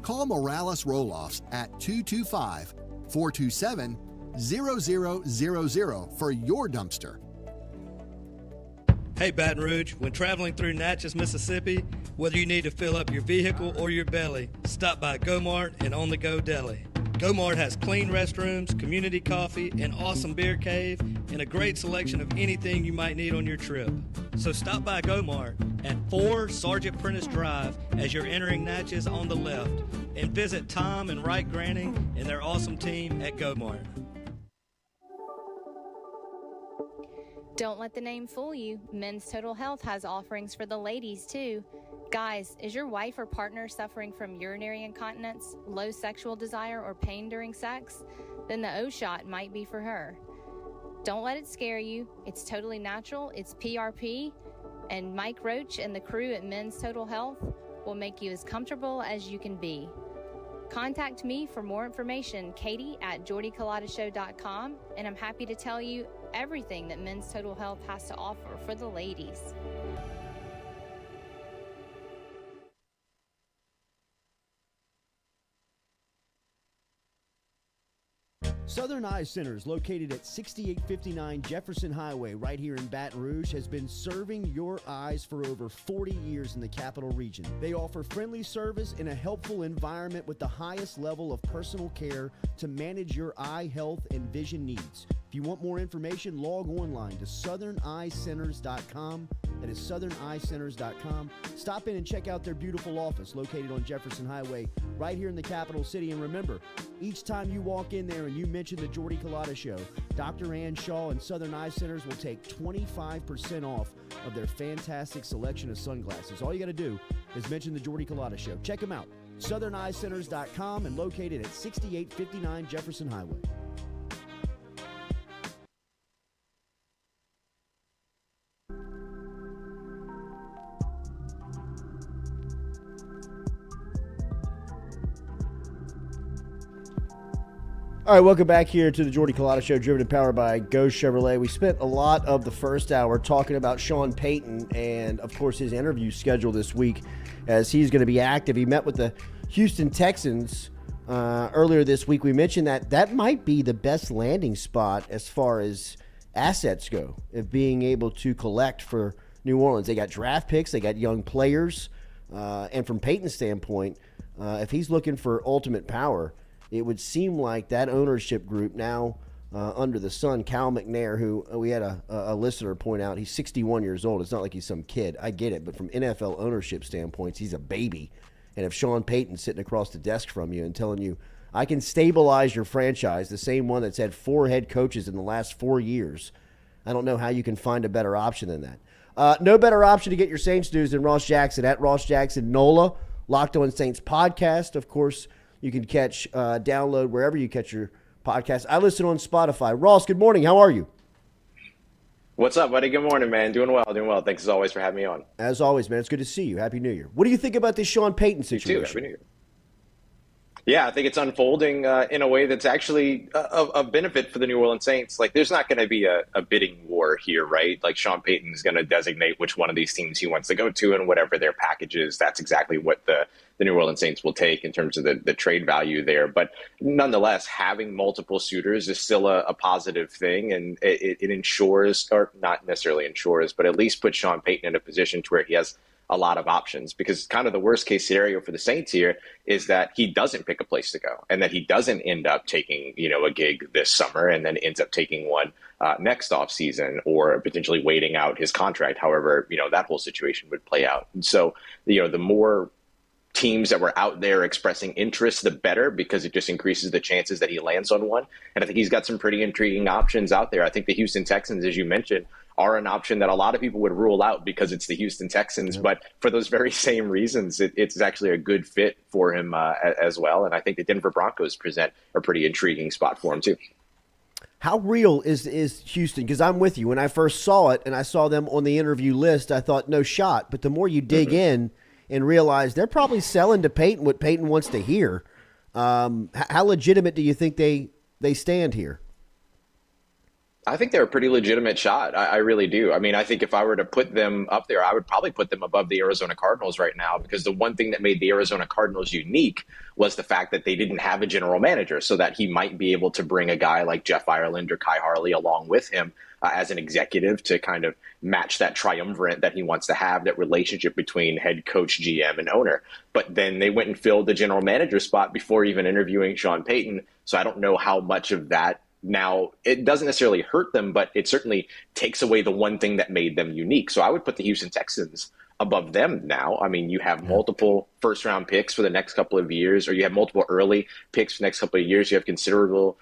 Call Morales Roll-Offs at 225-427-0000 for your dumpster. Hey Baton Rouge, when traveling through Natchez, Mississippi, whether you need to fill up your vehicle or your belly, stop by Go-Mart and On The Go Deli. Go-Mart has clean restrooms, community coffee, an awesome beer cave, and a great selection of anything you might need on your trip. So stop by Go-Mart at 4 Sergeant Prentice Drive as you're entering Natchez on the left, and visit Tom and Wright Granning and their awesome team at Go-Mart. Don't let the name fool you. Men's Total Health has offerings for the ladies, too. Guys, is your wife or partner suffering from urinary incontinence, low sexual desire, or pain during sex? Then the O-Shot might be for her. Don't let it scare you. It's totally natural. It's PRP. And Mike Roach and the crew at Men's Total Health will make you as comfortable as you can be. Contact me for more information, Katie at JordyCulottaShow.com, and I'm happy to tell you everything that Men's Total Health has to offer for the ladies. Southern Eye Center is located at 6859 Jefferson Highway right here in Baton Rouge, has been serving your eyes for over 40 years in the capital region. They offer friendly service in a helpful environment with the highest level of personal care to manage your eye health and vision needs. If you want more information, log online to southerneyecenters.com. That is southerneyecenters.com. Stop in and check out their beautiful office located on Jefferson Highway right here in the capital city. And remember, each time you walk in there and you mention the Jordy Culotta Show, Dr. Ann Shaw and Southern Eye Centers will take 25% off of their fantastic selection of sunglasses. All you got to do is mention the Jordy Culotta Show. Check them out, southerneyecenters.com, and located at 6859 Jefferson Highway. All right, welcome back here to the Jordy Culotta Show, driven and powered by Go Chevrolet. We spent a lot of the first hour talking about Sean Payton and, of course, his interview schedule this week as he's going to be active. He met with the Houston Texans earlier this week. We mentioned that might be the best landing spot as far as assets go, of being able to collect for New Orleans. They got draft picks, they got young players, and from Payton's standpoint, if he's looking for ultimate power, it would seem like that ownership group now under the sun, Cal McNair, who we had a listener point out, he's 61 years old. It's not like he's some kid. I get it, but from NFL ownership standpoints, he's a baby. And if Sean Payton's sitting across the desk from you and telling you, I can stabilize your franchise, the same one that's had 4 head coaches in the last 4 years. I don't know how you can find a better option than that. No better option to get your Saints news than Ross Jackson at Ross Jackson NOLA, Locked On Saints podcast. Of course, you can download wherever you catch your podcast. I listen on Spotify. Ross, good morning. How are you? What's up, buddy? Good morning, man. Doing well. Thanks as always for having me on. As always, man. It's good to see you. Happy New Year. What do you think about this Sean Payton situation? You too. Happy New Year. Yeah, I think it's unfolding in a way that's actually of benefit for the New Orleans Saints. Like, there's not going to be a bidding war here, right? Like, Sean Payton is going to designate which one of these teams he wants to go to, and whatever their package is, that's exactly what the New Orleans Saints will take in terms of the trade value there. But nonetheless, having multiple suitors is still a positive thing, and it ensures, or not necessarily ensures, but at least puts Sean Payton in a position to where he has a lot of options, because kind of the worst case scenario for the Saints here is that he doesn't pick a place to go, and that he doesn't end up taking, a gig this summer and then ends up taking one next off season, or potentially waiting out his contract. However, that whole situation would play out. And so, the more teams that were out there expressing interest, the better, because it just increases the chances that he lands on one. And I think he's got some pretty intriguing options out there. I think the Houston Texans, as you mentioned, are an option that a lot of people would rule out because it's the Houston Texans. Yeah. But for those very same reasons, it's actually a good fit for him as well. And I think the Denver Broncos present a pretty intriguing spot for him too. How real is Houston? Because I'm with you. When I first saw it and I saw them on the interview list, I thought no shot. But the more you dig in and realize they're probably selling to Payton what Payton wants to hear, how legitimate do you think they stand here? I think they're a pretty legitimate shot. I really do. I mean, I think if I were to put them up there, I would probably put them above the Arizona Cardinals right now, because the one thing that made the Arizona Cardinals unique was the fact that they didn't have a general manager, so that he might be able to bring a guy like Jeff Ireland or Kai Harley along with him as an executive to kind of match that triumvirate that he wants to have, that relationship between head coach, GM, and owner. But then they went and filled the general manager spot before even interviewing Sean Payton. So I don't know how much of that. Now, it doesn't necessarily hurt them, but it certainly takes away the one thing that made them unique. So I would put the Houston Texans above them now. I mean, you have multiple first-round picks for the next couple of years, or you have multiple early picks for the next couple of years. You have considerable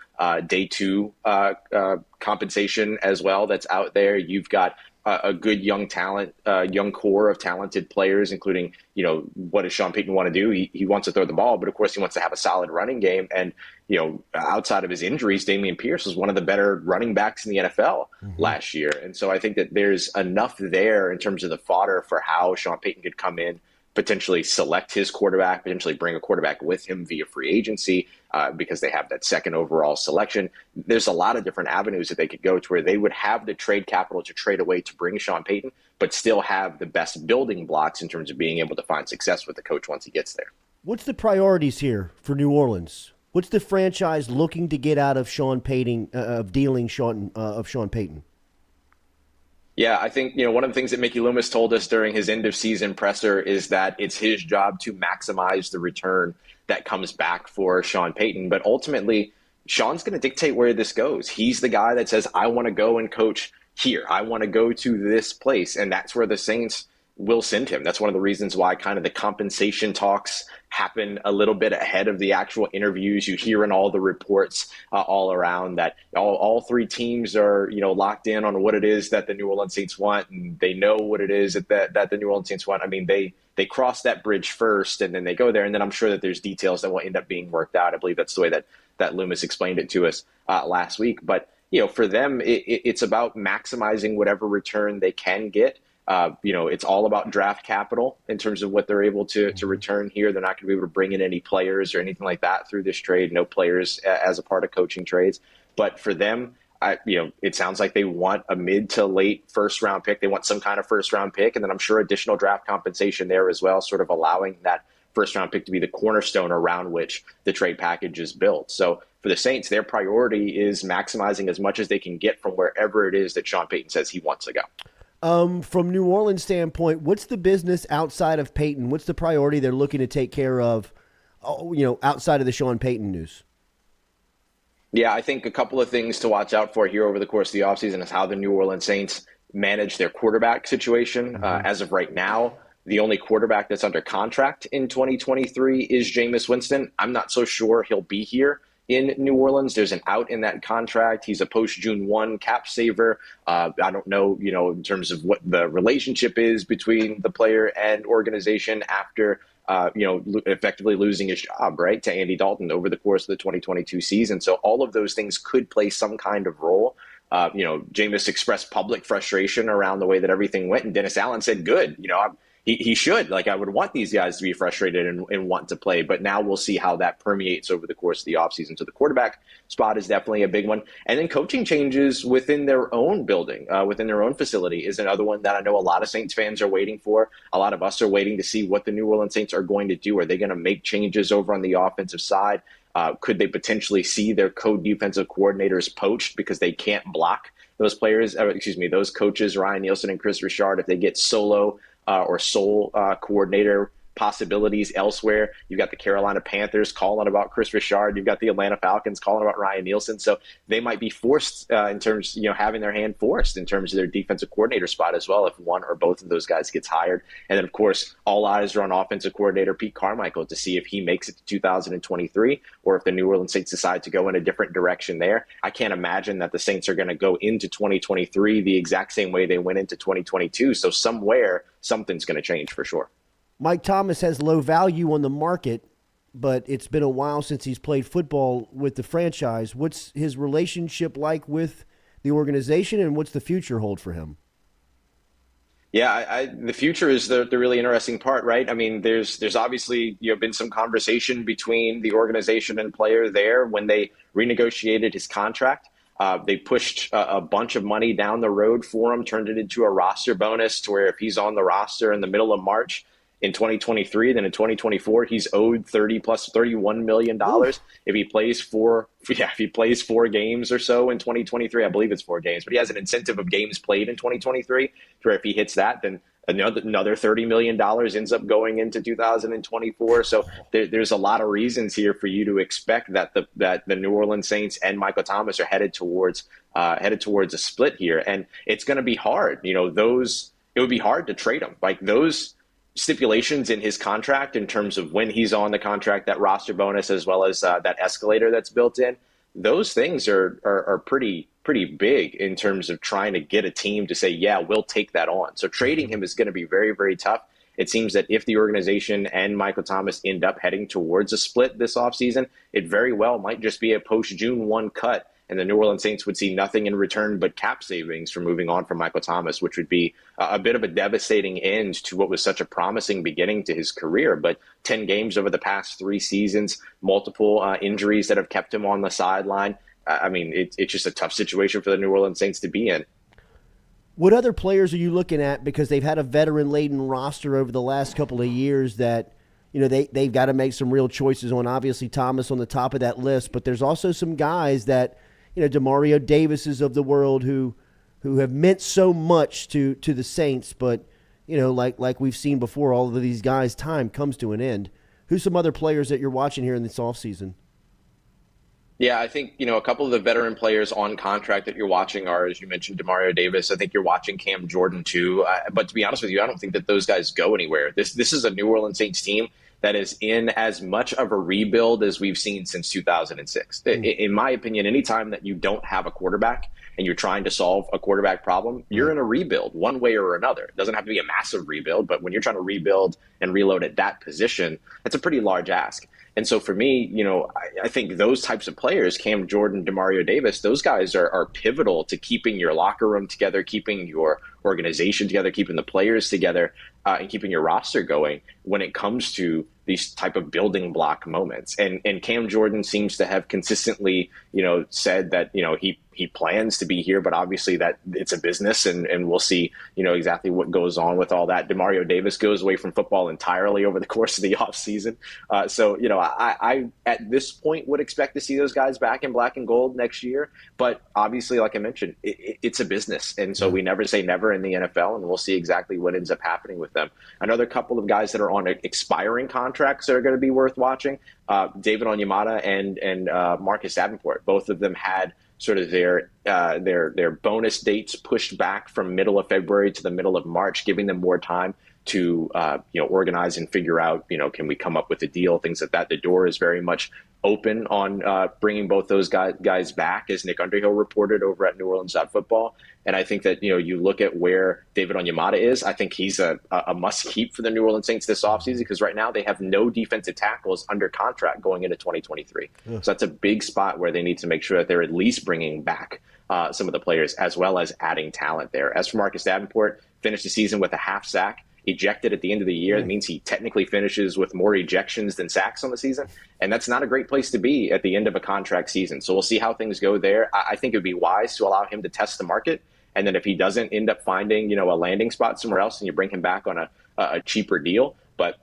day 2 compensation as well that's out there. You've got a good young core of talented players, including, what does Sean Payton want to do? He wants to throw the ball, but of course he wants to have a solid running game. And, outside of his injuries, Dameon Pierce was one of the better running backs in the NFL last year. And so I think that there's enough there in terms of the fodder for how Sean Payton could come in, potentially select his quarterback, potentially bring a quarterback with him via free agency, because they have that second overall selection. There's a lot of different avenues that they could go to where they would have the trade capital to trade away to bring Sean Payton, but still have the best building blocks in terms of being able to find success with the coach once he gets there. What's the priorities here for New Orleans? What's the franchise looking to get out of Sean Payton, of Sean Payton? Yeah, I think, one of the things that Mickey Loomis told us during his end of season presser is that it's his job to maximize the return that comes back for Sean Payton. But ultimately, Sean's going to dictate where this goes. He's the guy that says, I want to go and coach here. I want to go to this place. And that's where the Saints will send him. That's one of the reasons why kind of the compensation talks happen a little bit ahead of the actual interviews. You hear in all the reports all around that all 3 teams are, locked in on what it is that the New Orleans Saints want, and they know what it is that the New Orleans Saints want. I mean, they cross that bridge first, and then they go there, and then I'm sure that there's details that will end up being worked out. I believe that's the way that Loomis explained it to us last week. But, for them, it's about maximizing whatever return they can get. It's all about draft capital in terms of what they're able to return here. They're not going to be able to bring in any players or anything like that through this trade. No players as a part of coaching trades. But for them, it sounds like they want a mid to late first round pick. They want some kind of first round pick. And then I'm sure additional draft compensation there as well, sort of allowing that first round pick to be the cornerstone around which the trade package is built. So for the Saints, their priority is maximizing as much as they can get from wherever it is that Sean Payton says he wants to go. From New Orleans standpoint, what's the business outside of Payton? What's the priority they're looking to take care of, outside of the Sean Payton news? Yeah, I think a couple of things to watch out for here over the course of the offseason is how the New Orleans Saints manage their quarterback situation. As of right now, The only quarterback that's under contract in 2023 is Jameis Winston. I'm not so sure he'll be here in New Orleans. There's an out in that contract. He's a post-June 1 cap saver. I don't know, in terms of what the relationship is between the player and organization after, effectively losing his job, right, to Andy Dalton over the course of the 2022 season. So all of those things could play some kind of role. Jameis expressed public frustration around the way that everything went, and Dennis Allen said, good, he should. Like, I would want these guys to be frustrated and want to play, but now we'll see how that permeates over the course of the offseason. So the quarterback spot is definitely a big one. And then coaching changes within their own building, within their own facility is another one that I know a lot of Saints fans are waiting for. A lot of us are waiting to see what the New Orleans Saints are going to do. Are they going to make changes over on the offensive side? Could they potentially see their co-defensive coordinators poached because they can't block those players, those coaches, Ryan Nielsen and Chris Richard, if they get solo or sole coordinator possibilities elsewhere? You've got the Carolina Panthers calling about Chris Richard. You've got the Atlanta Falcons calling about Ryan Nielsen. So they might be forced in terms, having their hand forced in terms of their defensive coordinator spot as well if one or both of those guys gets hired. And then, of course, all eyes are on offensive coordinator Pete Carmichael to see if he makes it to 2023 or if the New Orleans Saints decide to go in a different direction there. I can't imagine that the Saints are going to go into 2023 the exact same way they went into 2022. So somewhere, something's going to change for sure. Mike Thomas has low value on the market, but it's been a while since he's played football with the franchise. What's his relationship like with the organization, and what's the future hold for him? Yeah, the future is the really interesting part, right? I mean, there's obviously been some conversation between the organization and player there when they renegotiated his contract. They pushed a bunch of money down the road for him, turned it into a roster bonus to where if he's on the roster in the middle of March in 2023, then in 2024, he's owed $31 million. If he plays four games or so in 2023, I believe it's 4 games, but he has an incentive of games played in 2023, where if he hits that, then another $30 million ends up going into 2024. So there's a lot of reasons here for you to expect that the New Orleans Saints and Michael Thomas are headed towards a split here. And it's going to be hard. It would be hard to trade him. Like, those stipulations in his contract in terms of when he's on the contract, that roster bonus, as well as that escalator that's built in, those things are pretty big in terms of trying to get a team to say, yeah, we'll take that on. So trading him is going to be very, very tough. It seems that if the organization and Michael Thomas end up heading towards a split this offseason, it very well might just be a post-June 1 cut, and the New Orleans Saints would see nothing in return but cap savings for moving on from Michael Thomas, which would be a bit of a devastating end to what was such a promising beginning to his career. But 10 games over the past 3 seasons, multiple injuries that have kept him on the sideline. I mean, it's just a tough situation for the New Orleans Saints to be in. What other players are you looking at? Because they've had a veteran-laden roster over the last couple of years that, they've got to make some real choices on. Obviously, Thomas on the top of that list, but there's also some guys that, DeMario Davises of the world who have meant so much to the Saints, but, like we've seen before, all of these guys' time comes to an end. Who's some other players that you're watching here in this offseason? Yeah, I think, a couple of the veteran players on contract that you're watching are, as you mentioned, DeMario Davis. I think you're watching Cam Jordan too. But to be honest with you, I don't think that those guys go anywhere. This is a New Orleans Saints team that is in as much of a rebuild as we've seen since 2006. In my opinion, anytime that you don't have a quarterback and you're trying to solve a quarterback problem, you're in a rebuild one way or another. It doesn't have to be a massive rebuild, but when you're trying to rebuild and reload at that position, that's a pretty large ask. And so for me, I think those types of players, Cam Jordan, DeMario Davis, those guys are pivotal to keeping your locker room together, keeping your organization together, keeping the players together, and keeping your roster going when it comes to these type of building block moments. And Cam Jordan seems to have consistently, said that, he plans to be here, but obviously that it's a business and we'll see, exactly what goes on with all that. DeMario Davis goes away from football entirely over the course of the offseason. So, I at this point would expect to see those guys back in black and gold next year. But obviously, like I mentioned, it's a business. And so we never say never in the NFL, and we'll see exactly what ends up happening with them. Another couple of guys that are on expiring contracts that are going to be worth watching, David Onyemata and Marcus Davenport. Both of them had sort of their bonus dates pushed back from middle of February to the middle of March, giving them more time to organize and figure out, can we come up with a deal, things like that. The door is very much open on bringing both those guys back, as Nick Underhill reported over at NewOrleans.football. And I think that, you look at where David Onyemata is, I think he's a must keep for the New Orleans Saints this offseason, because right now they have no defensive tackles under contract going into 2023. So that's a big spot where they need to make sure that they're at least bringing back some of the players, as well as adding talent there. As for Marcus Davenport, finished the season with a half sack. Ejected at the end of the year. That means he technically finishes with more ejections than sacks on the season. And that's not a great place to be at the end of a contract season. So we'll see how things go there. I think it would be wise to allow him to test the market. And then if he doesn't end up finding, a landing spot somewhere else, and you bring him back on a cheaper deal. But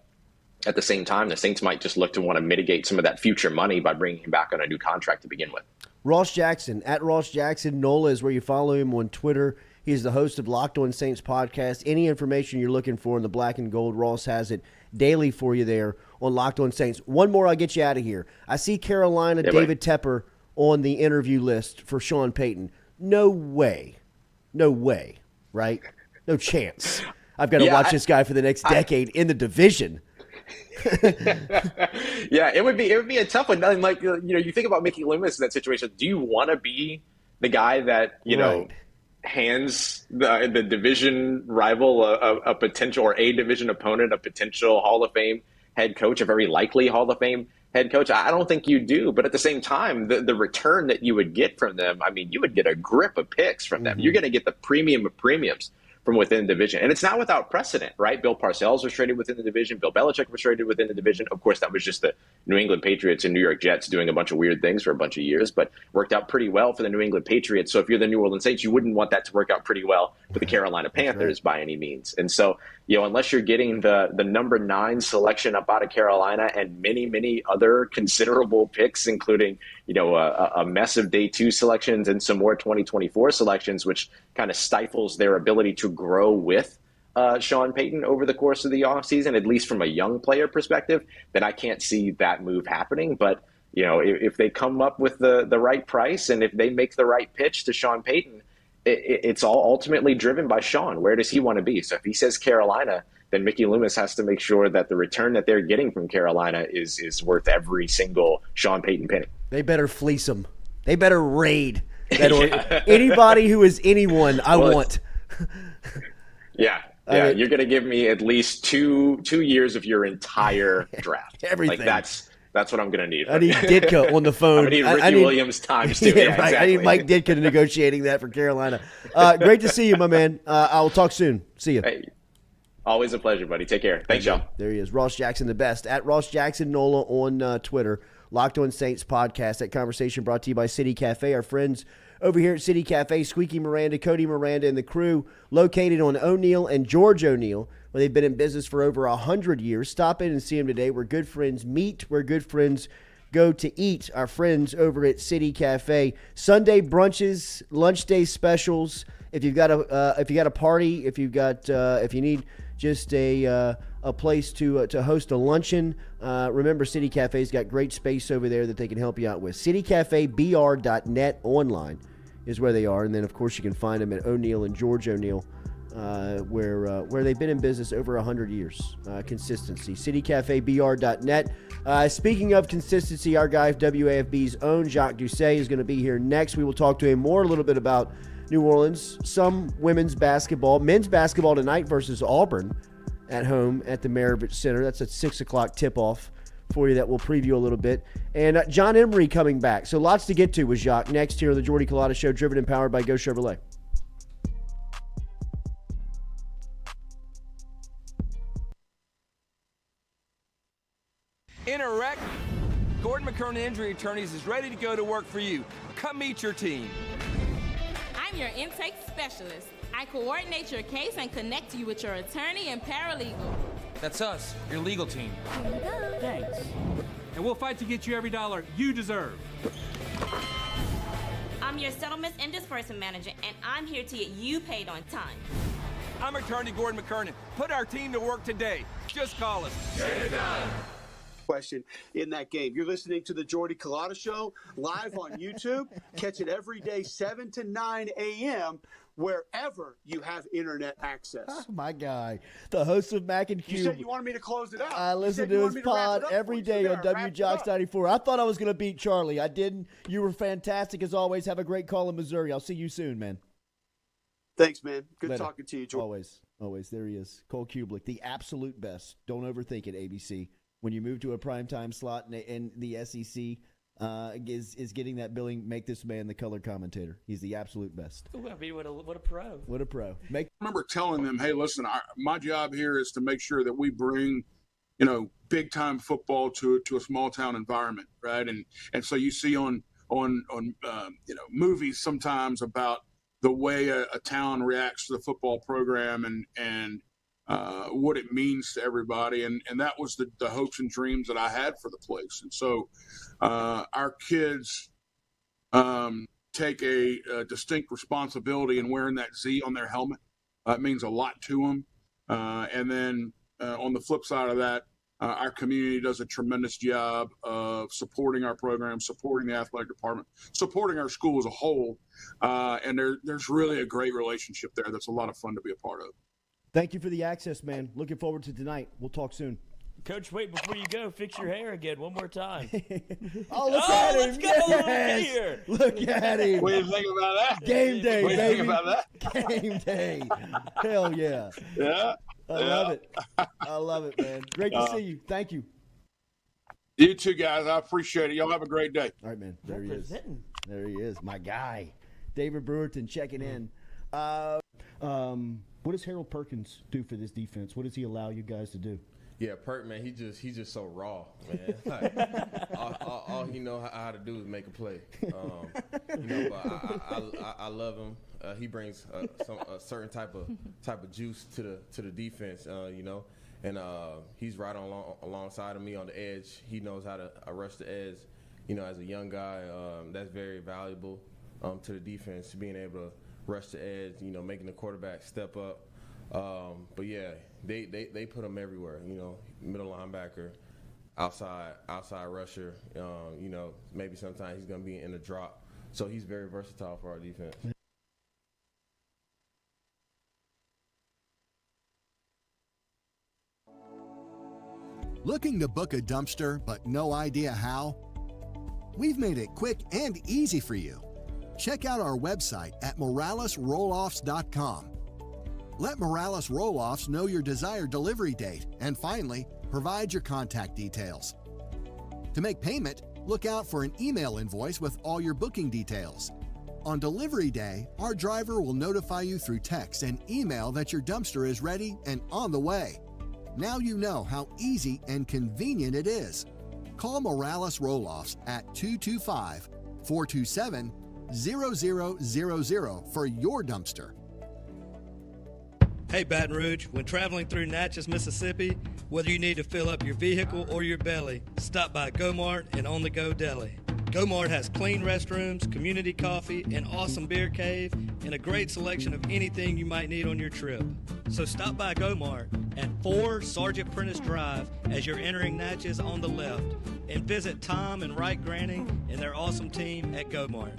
at the same time, the Saints might just look to want to mitigate some of that future money by bringing him back on a new contract to begin with. Ross Jackson, at Ross Jackson. NOLA is where you follow him on Twitter. He's the host of Locked On Saints podcast. Any information you're looking for in the black and gold, Ross has it daily for you there on Locked On Saints. One more, I'll get you out of here. I see Carolina, David Tepper on the interview list for Sean Payton. No way, right? No chance. I've got to watch this guy for the next decade in the division. Yeah, it would be a tough one. Like, you think about Mickey Loomis in that situation. Do you want to be the guy that, hands the division rival a potential, or a division opponent, a potential Hall of Fame head coach, a very likely Hall of Fame head coach? I don't think you do. But at the same time, the return that you would get from them, you would get a grip of picks from them. You're going to get the premium of premiums from within the division. And it's not without precedent, right? Bill Parcells was traded within the division. Bill Belichick was traded within the division. Of course, that was just the New England Patriots and New York Jets doing a bunch of weird things for a bunch of years, but worked out pretty well for the New England Patriots. So if you're the New Orleans Saints, you wouldn't want that to work out pretty well for the Carolina Panthers by any means. And so, unless you're getting the number 9 selection up out of Carolina and many, many other considerable picks, including, a mess of day 2 selections and some more 2024 selections, which kind of stifles their ability to grow with Sean Payton over the course of the offseason, at least from a young player perspective, then I can't see that move happening. But, if they come up with the right price, and if they make the right pitch to Sean Payton, it's all ultimately driven by Sean. Where does he want to be? So if he says Carolina, then Mickey Loomis has to make sure that the return that they're getting from Carolina is worth every single Sean Payton penny. They better fleece him. They better raid that anybody who is anyone I want. Yeah. You're going to give me at least two years of your entire draft. Everything. Like that's what I'm going to need. I need Ditka on the phone. I need Ricky Williams times too. Yeah, right. Exactly. I need Mike Ditka negotiating that for Carolina. Great to see you, my man. I will talk soon. See you. Hey, always a pleasure, buddy. Take care. Thanks, y'all. There he is, Ross Jackson, the best. At Ross Jackson NOLA on Twitter. Locked On Saints podcast. That conversation brought to you by City Cafe. Our friends over here at City Cafe, Squeaky Miranda, Cody Miranda, and the crew, located on O'Neill and George O'Neill, where they've been in business for over 100 years. Stop in and see them today. Where good friends meet, where good friends go to eat. Our friends over at City Cafe. Sunday brunches, lunch day specials. If you've got a party, if you need just a place to host a luncheon, remember City Cafe's got great space over there that they can help you out with. CityCafeBR.net online is where they are, and then of course you can find them at O'Neill and George O'Neill, where they've been in business over 100 years. Consistency. CityCafeBR.net. Speaking of consistency, our guy WAFB's own Jacques Doucet is going to be here next. We will talk to him a little bit about New Orleans, some women's basketball, men's basketball tonight versus Auburn at home at the Maravich Center. That's a 6 o'clock tip-off for you that we'll preview a little bit. And John Emery coming back. So lots to get to with Jacques next here on the Jordy Culotta Show, driven and powered by Go Chevrolet. In a wreck, Gordon McKernan Injury Attorneys is ready to go to work for you. Come meet your team. I'm your intake specialist. I coordinate your case and connect you with your attorney and paralegal. That's us, your legal team. Here you go. Thanks. And we'll fight to get you every dollar you deserve. I'm your settlements and disbursement manager, and I'm here to get you paid on time. I'm attorney Gordon McKernan. Put our team to work today. Just call us. Get it done. question in that game. You're listening to the Jordy Culotta Show live on YouTube. Catch it every day, 7 to 9 a.m., wherever you have internet access. Oh, my guy, the host of Mac and Cube. You said you wanted me to close it out. I listen to his pod every day on WJocks 94. I thought I was going to beat Charlie. I didn't. You were fantastic as always. Have a great call in Missouri. I'll see you soon, man. Thanks, man. Good Later. talking to you, Jordy. Always. There he is. Cole Kubelik, the absolute best. Don't overthink it, ABC. When you move to a primetime slot and the SEC is getting that billing, make this man the color commentator. He's the absolute best. Ooh, I mean, what a pro. What a pro. I remember telling them, hey, listen, my job here is to make sure that we bring, big time football to a small town environment, right? And so you see on movies sometimes about the way a town reacts to the football program and what it means to everybody. And that was the hopes and dreams that I had for the place. And so our kids take a distinct responsibility in wearing that Z on their helmet. It means a lot to them. And then on the flip side of that, our community does a tremendous job of supporting our program, supporting the athletic department, supporting our school as a whole. And there's really a great relationship there that's a lot of fun to be a part of. Thank you for the access, man. Looking forward to tonight. We'll talk soon. Coach, wait, before you go, fix your hair again one more time. Look at him. Let's go. Yes. Look at him. What do you think about that? Game day, what do you baby. think about that? Game day. Hell yeah. Yeah. I love it. I love it, man. Great to see you. Thank you. You too, guys. I appreciate it. Y'all have a great day. All right, man. There he is. There he is. My guy. David Brewerton checking in. What does Harold Perkins do for this defense? What does he allow you guys to do? Yeah, Perk, man, he's just so raw, man. Like, all he know how to do is make a play. But I love him. He brings a certain type of juice to the defense, and he's right alongside of me on the edge. He knows how to rush the edge. As a young guy, that's very valuable to the defense, being able to rush the edge. Making the quarterback step up. But yeah, they put him everywhere. Middle linebacker, outside rusher. Maybe sometimes he's gonna be in the drop. So he's very versatile for our defense. Looking to book a dumpster but no idea how? We've made it quick and easy for you. Check out our website at moralesrolloffs.com. Let Morales Roll-Offs know your desired delivery date, and finally, provide your contact details. To make payment, look out for an email invoice with all your booking details. On delivery day, our driver will notify you through text and email that your dumpster is ready and on the way. Now you know how easy and convenient it is. Call Morales Roll-Offs at 225-427-0000 for your dumpster. Hey, Baton Rouge, when traveling through Natchez, Mississippi, whether you need to fill up your vehicle or your belly, stop by Go-Mart and On The Go Deli. Go-Mart has clean restrooms, community coffee, an awesome beer cave, and a great selection of anything you might need on your trip. So stop by Go-Mart at 4 Sergeant Prentice Drive as you're entering Natchez on the left, and visit Tom and Wright Granning and their awesome team at Go-Mart.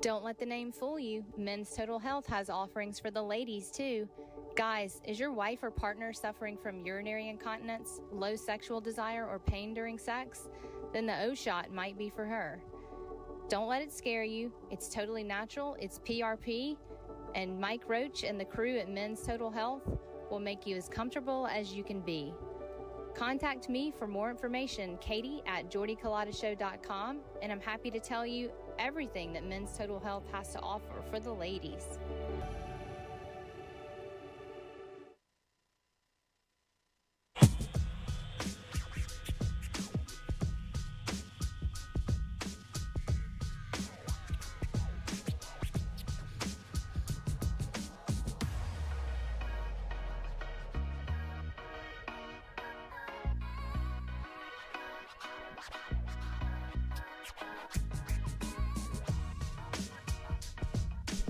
Don't let the name fool you. Men's Total Health has offerings for the ladies, too. Guys, is your wife or partner suffering from urinary incontinence, low sexual desire, or pain during sex? Then the O-Shot might be for her. Don't let it scare you. It's totally natural. It's PRP. And Mike Roach and the crew at Men's Total Health will make you as comfortable as you can be. Contact me for more information, Katie at jordyculotta.com, and I'm happy to tell you everything that Men's Total Health has to offer for the ladies.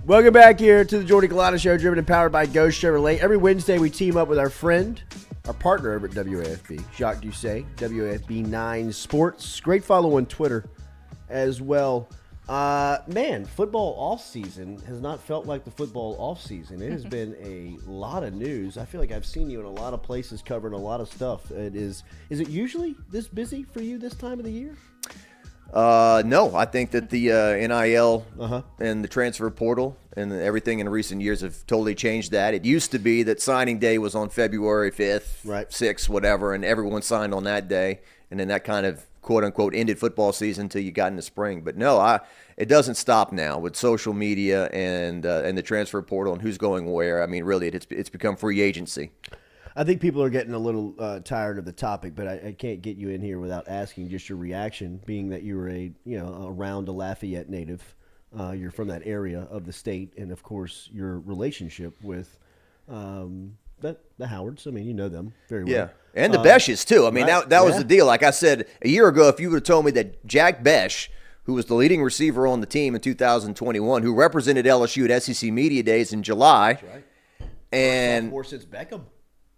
Welcome back here to the Jordy Culotta Show, driven and powered by Ghost Chevrolet. Every Wednesday, we team up with our friend our partner over at WAFB, Jacques Doucet, WAFB 9 Sports. Great follow on Twitter as well. Man, football offseason has not felt like the football offseason. It has been a lot of news. I feel like I've seen you in a lot of places covering a lot of stuff. Is it usually this busy for you this time of the year? No, I think that the NIL and the transfer portal and everything in recent years have totally changed that. It used to be that signing day was on February 5th, 6th, whatever, and everyone signed on that day. And then that kind of, quote unquote, ended football season until you got into spring. But no, it doesn't stop now with social media and the transfer portal and who's going where. I mean, really, it's become free agency. I think people are getting a little tired of the topic, but I can't get you in here without asking just your reaction, being that you were a Round to Lafayette native. You're from that area of the state, and of course your relationship with the Howards. I mean, you know them very well. Yeah, and the Beshes too. I mean, that was the deal. Like I said a year ago, if you would have told me that Jack Besh, who was the leading receiver on the team in 2021, who represented LSU at SEC Media Days in July, and more since Beckham.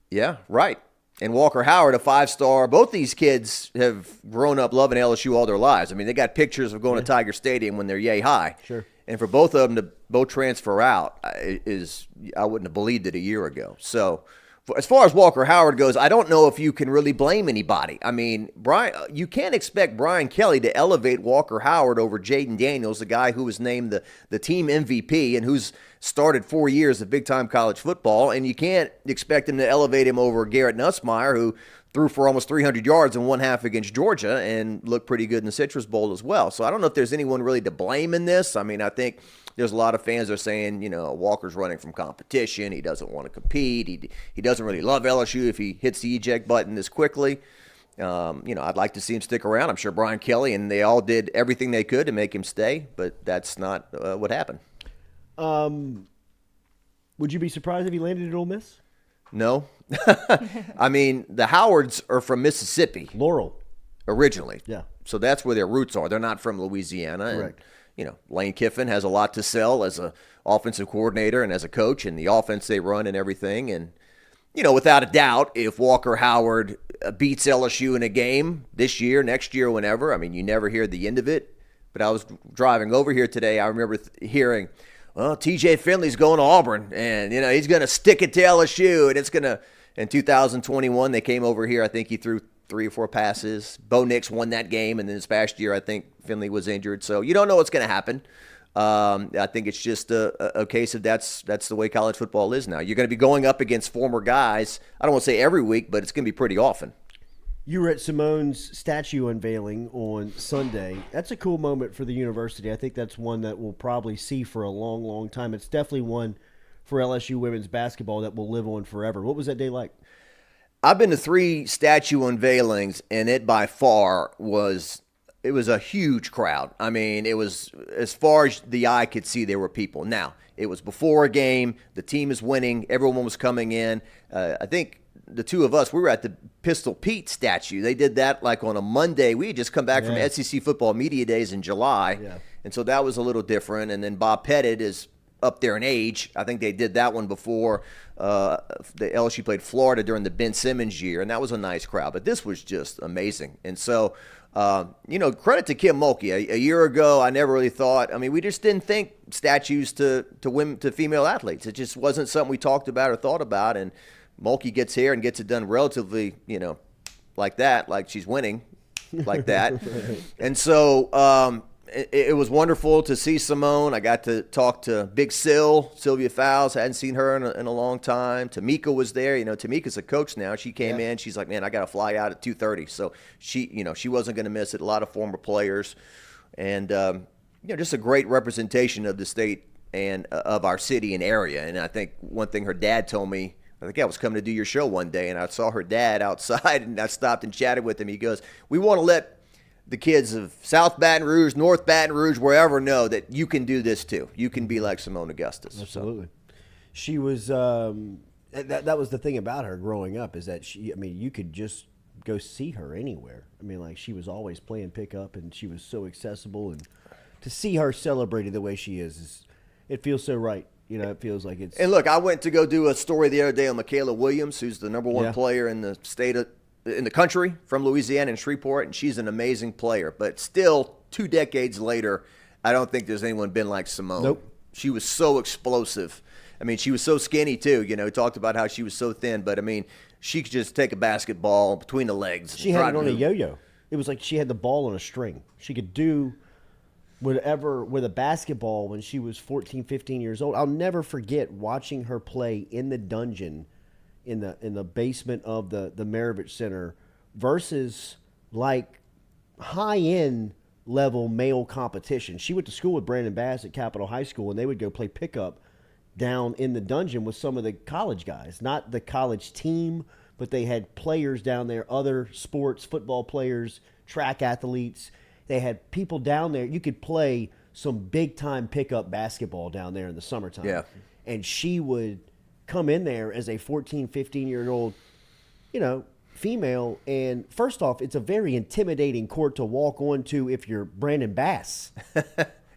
Yeah, right. And Walker Howard, a 5-star. Both these kids have grown up loving LSU all their lives. I mean, they got pictures of going to Tiger Stadium when they're yay high. Sure. And for both of them to both transfer out I wouldn't have believed it a year ago. So as far as Walker Howard goes, I don't know if you can really blame anybody. I mean, you can't expect Brian Kelly to elevate Walker Howard over Jaden Daniels, the guy who was named the team MVP and who's started 4 years of big-time college football, and you can't expect him to elevate him over Garrett Nussmeier, who threw for almost 300 yards in one half against Georgia and looked pretty good in the Citrus Bowl as well. So I don't know if there's anyone really to blame in this. I mean, I think there's a lot of fans that are saying, Walker's running from competition. He doesn't want to compete. He doesn't really love LSU if he hits the eject button this quickly. I'd like to see him stick around. I'm sure Brian Kelly and they all did everything they could to make him stay, but that's not what happened. Would you be surprised if he landed at Ole Miss? No. I mean, the Howards are from Mississippi. Laurel. Originally. Yeah. So that's where their roots are. They're not from Louisiana. Correct. And, Lane Kiffin has a lot to sell as an offensive coordinator and as a coach and the offense they run and everything. And, without a doubt, if Walker Howard beats LSU in a game this year, next year, whenever, I mean, you never hear the end of it. But I was driving over here today. I remember hearing, well, TJ Finley's going to Auburn, and, he's going to stick it to LSU, and it's going to – in 2021, they came over here. I think he threw 3 or 4 passes. Bo Nix won that game, and then this past year, I think Finley was injured. So you don't know what's going to happen. I think it's just a case of that's the way college football is now. You're going to be going up against former guys. I don't want to say every week, but it's going to be pretty often. You were at Simone's statue unveiling on Sunday. That's a cool moment for the university. I think that's one that we'll probably see for a long, long time. It's definitely one for LSU women's basketball that will live on forever. What was that day like? I've been to 3 statue unveilings, and it by far was a huge crowd. I mean, it was as far as the eye could see, there were people. Now, it was before a game. The team is winning. Everyone was coming in. I think the two of us, we were at the Pistol Pete statue. They did that like on a Monday. We had just come back from SEC football media days in July, and so that was a little different. And then Bob Pettit is up there in age. I think they did that one before the LSU played Florida during the Ben Simmons year, and that was a nice crowd. But this was just amazing. And so, credit to Kim Mulkey. A year ago, I never really thought. I mean, we just didn't think statues to women, to female athletes. It just wasn't something we talked about or thought about. And Mulkey gets here and gets it done relatively, like that, like she's winning, like that. And so it was wonderful to see Simone. I got to talk to Big Sylvia Fowles. Hadn't seen her in a long time. Tamika was there. Tamika's a coach now. She came in. She's like, man, I got to fly out at 2:30. So she wasn't going to miss it. A lot of former players. And, just a great representation of the state and of our city and area. And I think one thing her dad told me, I think I was coming to do your show one day, and I saw her dad outside, and I stopped and chatted with him. He goes, we want to let the kids of South Baton Rouge, North Baton Rouge, wherever know that you can do this too. You can be like Simone Augustus. Absolutely. So. She was that was the thing about her growing up, is that you could just go see her anywhere. She was always playing pickup, and she was so accessible, and to see her celebrated the way she is it feels so right You know, it feels like it's. And look, I went to go do a story the other day on Michaela Williams, who's the number one Yeah. player in the in the country from Louisiana and Shreveport, and she's an amazing player. But still, 2 decades later, I don't think there's anyone been like Simone. Nope. She was so explosive. I mean, she was so skinny too. You know, talked about how she was so thin, but I mean, she could just take a basketball between the legs. She had it on a yo-yo. It was like she had the ball on a string. She could do whatever with a basketball when she was 14, 15 years old. I'll never forget watching her play in the dungeon in the basement of the Maravich Center versus like high-end level male competition. She went to school with Brandon Bass at Capitol High School, and they would go play pickup down in the dungeon with some of the college guys. Not the college team, but they had players down there, other sports, football players, track athletes. They had people down there. You could play some big-time pickup basketball down there in the summertime. Yeah. And she would come in there as a 14, 15-year-old, you know, female. And first off, it's a very intimidating court to walk onto if you're Brandon Bass.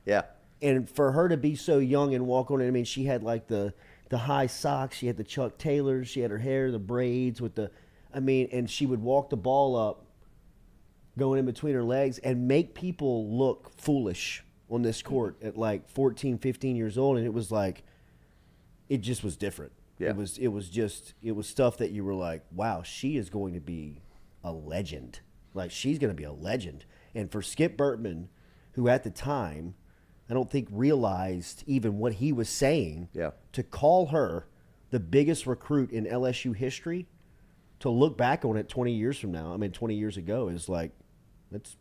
Yeah. And for her to be so young and walk on it, I mean, she had like the high socks, she had the Chuck Taylors, she had her hair, the braids with the, I mean, and she would walk the ball up, going in between her legs, and make people look foolish on this court at like 14, 15 years old. And it was like, it just was different. Yeah. It was stuff that you were like, wow, she is going to be a legend. Like, she's going to be a legend. And for Skip Bertman, who at the time, I don't think realized even what he was saying, to call her the biggest recruit in LSU history, to look back on it 20 years from now, I mean, 20 years ago, is like, that's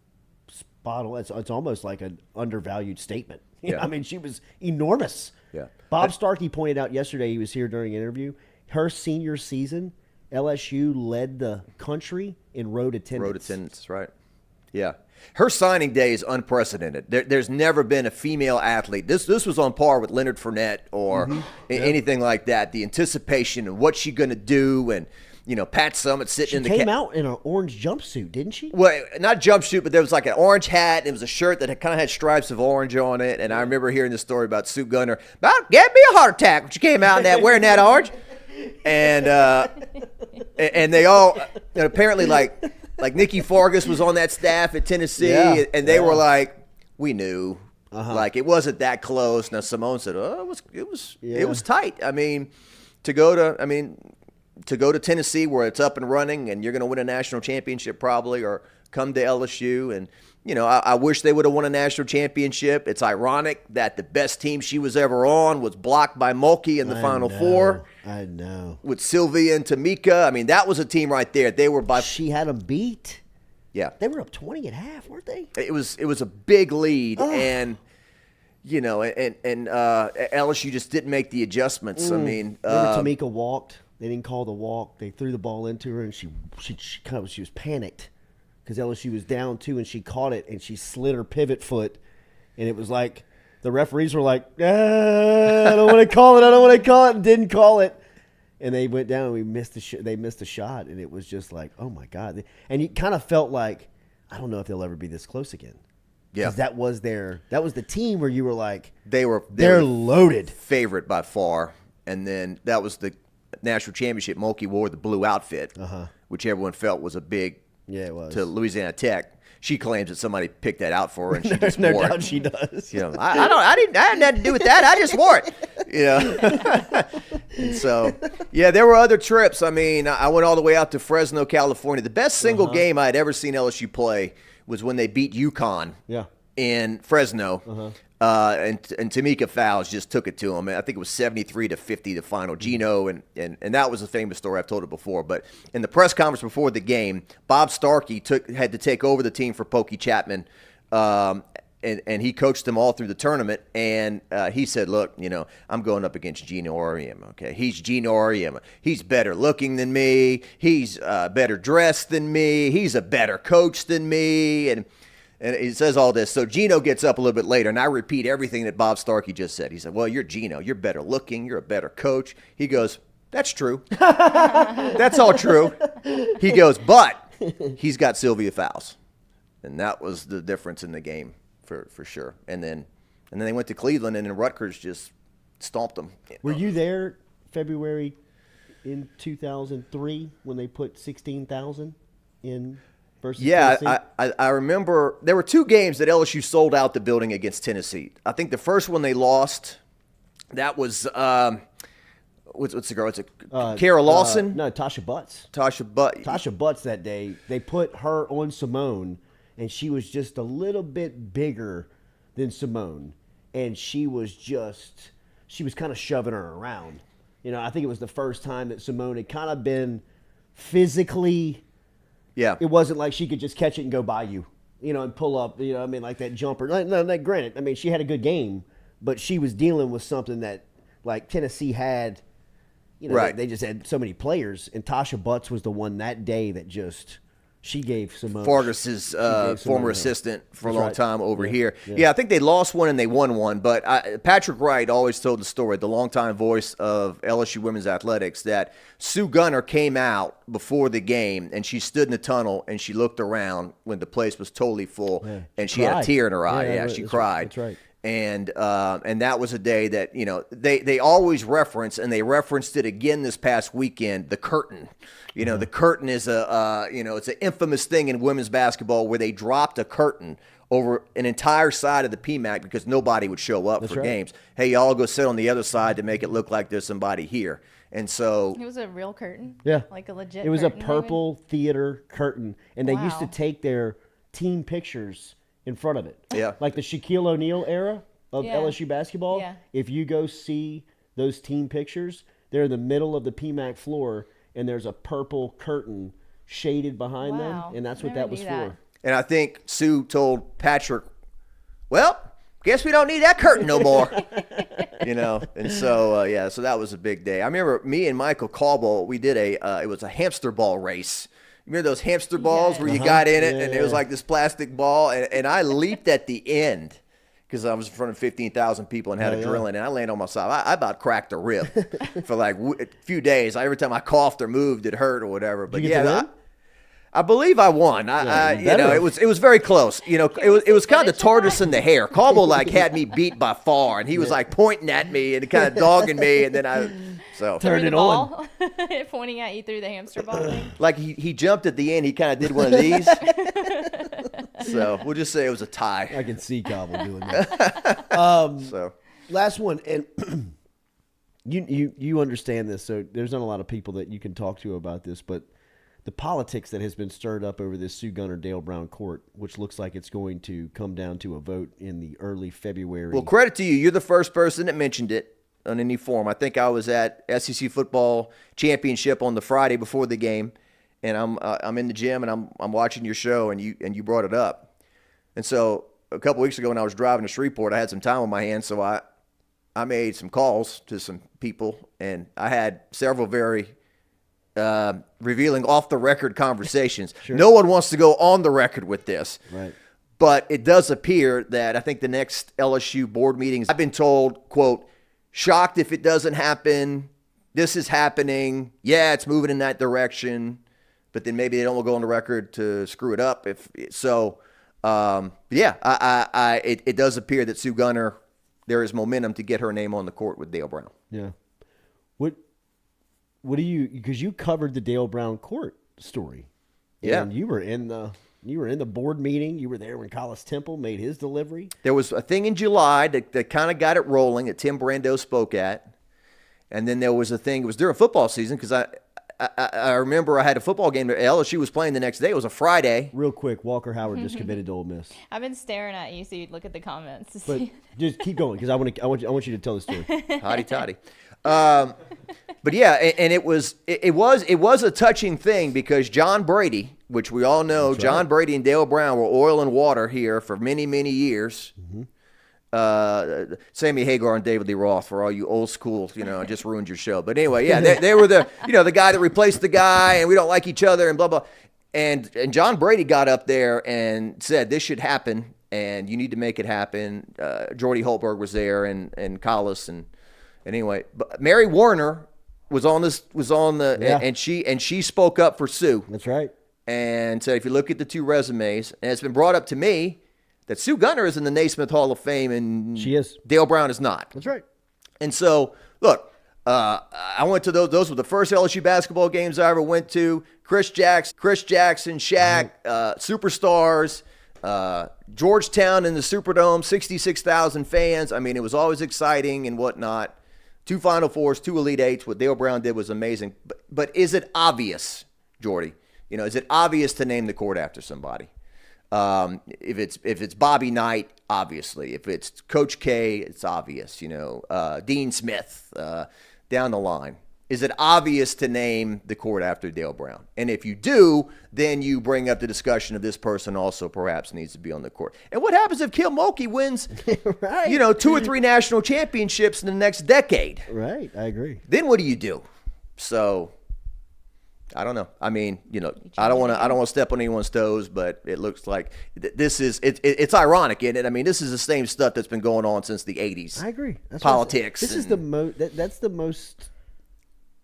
spot on. It's almost like an undervalued statement. You know, I mean, she was enormous. Yeah. Bob Starkey pointed out yesterday, he was here during an interview, her senior season, LSU led the country in road attendance. Road attendance, right. Yeah. Her signing day is unprecedented. There's never been a female athlete. This was on par with Leonard Fournette or anything like that. The anticipation and what's she going to do, and you know, Pat Summitt sitting in the She came out in an orange jumpsuit, didn't she? Well, not jumpsuit, but there was like an orange hat. And it was a shirt that kind of had stripes of orange on it. And I remember hearing this story about Sue Gunner. About get me a heart attack when she came out in that wearing that orange. And they all, and apparently like Nikki Fargas was on that staff at Tennessee, and they were like, we knew, like it wasn't that close. Now Simone said, oh, it was tight. I mean, to go to Tennessee where it's up and running and you're going to win a national championship probably, or come to LSU. And, you know, I wish they would have won a national championship. It's ironic that the best team she was ever on was blocked by Mulkey in the Final Four. I know. With Sylvia and Tamika. I mean, that was a team right there. They were by. She had them beat. Yeah. They were up 20 at half, weren't they? It was a big lead. And, you know, and LSU just didn't make the adjustments. I mean. Remember Tamika walked? They didn't call the walk. They threw the ball into her, and she was panicked because LSU was down 2, and she caught it, and she slid her pivot foot, and it was like the referees were like, I don't want to call it, and didn't call it, and they went down, and they missed a shot, and it was just like, oh my God, and you kind of felt like, I don't know if they'll ever be this close again. Yeah, that was the team where you were like, they're loaded, favorite by far, and then that was the national championship. Mulkey wore the blue outfit, which everyone felt was a big it was to Louisiana Tech. She claims that somebody picked that out for her, and she just no wore doubt it. She does. You know, I had nothing to do with that. I just wore it. You know, and so there were other trips. I mean, I went all the way out to Fresno, California. The best single game I had ever seen LSU play was when they beat UConn. In Fresno. And Tamika Fowles just took it to him. I think it was 73-50 the final. Gino, and that was a famous story. I've told it before. But in the press conference before the game, Bob Starkey had to take over the team for Pokey Chapman, and he coached them all through the tournament. And he said, look, you know, I'm going up against Gino Auriemma. Okay, he's Gino Auriemma. He's better looking than me. He's better dressed than me. He's a better coach than me. And he says all this. So Gino gets up a little bit later, and I repeat everything that Bob Starkey just said. He said, well, you're Gino. You're better looking. You're a better coach. He goes, that's true. That's all true. He goes, but he's got Sylvia Fowles. And that was the difference in the game for sure. And then they went to Cleveland, and then Rutgers just stomped them. Were you there February in 2003 when they put 16,000 in versus Tennessee? I remember there were 2 games that LSU sold out the building against Tennessee. I think the first one they lost, that was what's the girl? It's Kara Lawson? No, Tasha Butts. Tasha Butts that day, they put her on Simone, and she was just a little bit bigger than Simone. And she was kind of shoving her around. You know, I think it was the first time that Simone had kind of been physically. Yeah. It wasn't like she could just catch it and go by you, you know, and pull up, you know, I mean, like that jumper. No, granted, I mean, she had a good game, but she was dealing with something that, like, Tennessee had, you know, right. They just had so many players, and Tasha Butts was the one that day that just. She gave Simone. Fargus's former assistant for a long time over here. Yeah. Yeah, I think they lost one and they won one. But Patrick Wright always told the story, the longtime voice of LSU women's athletics, that Sue Gunner came out before the game and she stood in the tunnel and she looked around when the place was totally full and she had a tear in her eye. Yeah, she cried. That's right. And that was a day that, you know, they always reference, and they referenced it again this past weekend, the curtain. You know, the curtain is it's an infamous thing in women's basketball where they dropped a curtain over an entire side of the PMAC because nobody would show up for games. Hey, y'all go sit on the other side to make it look like there's somebody here. And so it was a real curtain. Yeah, like a legit. It was a curtain, purple theater curtain, and they Wow. used to take their team pictures in front of it. Yeah, like the Shaquille O'Neal era of LSU basketball. Yeah. If you go see those team pictures, they're in the middle of the PMAC floor, and there's a purple curtain shaded behind them, and that's what that was for. And I think Sue told Patrick, well, guess we don't need that curtain no more. You know, and so, so that was a big day. I remember me and Michael Caldwell, we did it was a hamster ball race. You remember those hamster balls where you got in it and it was like this plastic ball, and I leaped at the end because I was in front of 15,000 people and had adrenaline, and I landed on my side. I about cracked a rib for like a few days. Every time I coughed or moved, it hurt or whatever. But I believe I won. It was very close. You know, it was kind of the tortoise and the hare. Caldwell like had me beat by far, and he was like pointing at me and kind of dogging me, and then I turned it on, pointing at you through the hamster ball thing. Like he jumped at the end. He kind of did one of these. So we'll just say it was a tie. I can see Caldwell doing that. Last one, and you understand this, so there's not a lot of people that you can talk to about this, but the politics that has been stirred up over this Sue Gunner Dale Brown court, which looks like it's going to come down to a vote in the early February. Well, credit to you. You're the first person that mentioned it on any forum. I think I was at SEC football championship on the Friday before the game, and I'm in the gym and I'm watching your show, and you brought it up. And so a couple weeks ago when I was driving to Shreveport, I had some time on my hands, so I made some calls to some people, and I had several very revealing off-the-record conversations. Sure. No one wants to go on the record with this. Right. But it does appear that I think the next LSU board meetings, I've been told, quote, shocked if it doesn't happen. This is happening. Yeah, it's moving in that direction. But then maybe they don't go on the record to screw it up. It does appear that Sue Gunner, there is momentum to get her name on the court with Dale Brown. Yeah. What do you, because you covered the Dale Brown court story. Yeah. And you were in the board meeting. You were there when Collis Temple made his delivery. There was a thing in July that kind of got it rolling that Tim Brando spoke at. And then there was a thing, it was during football season, because I remember I had a football game that LSU was playing the next day. It was a Friday. Real quick, Walker Howard just committed to Ole Miss. I've been staring at you so you'd look at the comments to But see. just keep going, because I want you to tell the story. Hotty toddy. But yeah, and it was a touching thing because John Brady, which we all know, That's John right. Brady and Dale Brown were oil and water here for many, many years. Mm-hmm. Sammy Hagar and David Lee Roth, for all you old school, just ruined your show. But anyway, yeah, they were the guy that replaced the guy, and we don't like each other, and blah blah. And John Brady got up there and said this should happen, and you need to make it happen. Jordy Holberg was there, and Collis, and anyway, but Mary Warner was on and she spoke up for Sue. That's right. And said if you look at the two resumes, and it's been brought up to me that Sue Gunner is in the Naismith Hall of Fame, and she is. Dale Brown is not. That's right. And so, look, I went to those. Those were the first LSU basketball games I ever went to. Chris Jackson, Shaq, superstars, Georgetown in the Superdome, 66,000 fans. I mean, it was always exciting and whatnot. 2 Final Fours, 2 Elite Eights. What Dale Brown did was amazing. But is it obvious, Jordy? Is it obvious to name the court after somebody? If it's Bobby Knight, obviously. If it's Coach K, it's obvious. Dean Smith, down the line. Is it obvious to name the court after Dale Brown? And if you do, then you bring up the discussion of this person also perhaps needs to be on the court. And what happens if Kim Mulkey wins, right. 2 or 3 national championships in the next decade? Right, I agree. Then what do you do? So, I don't know. I mean, I don't want to step on anyone's toes, but it looks like this is it's ironic, isn't it? I mean, this is the same stuff that's been going on since the 80s. I agree. That's politics. This is the most. That's the most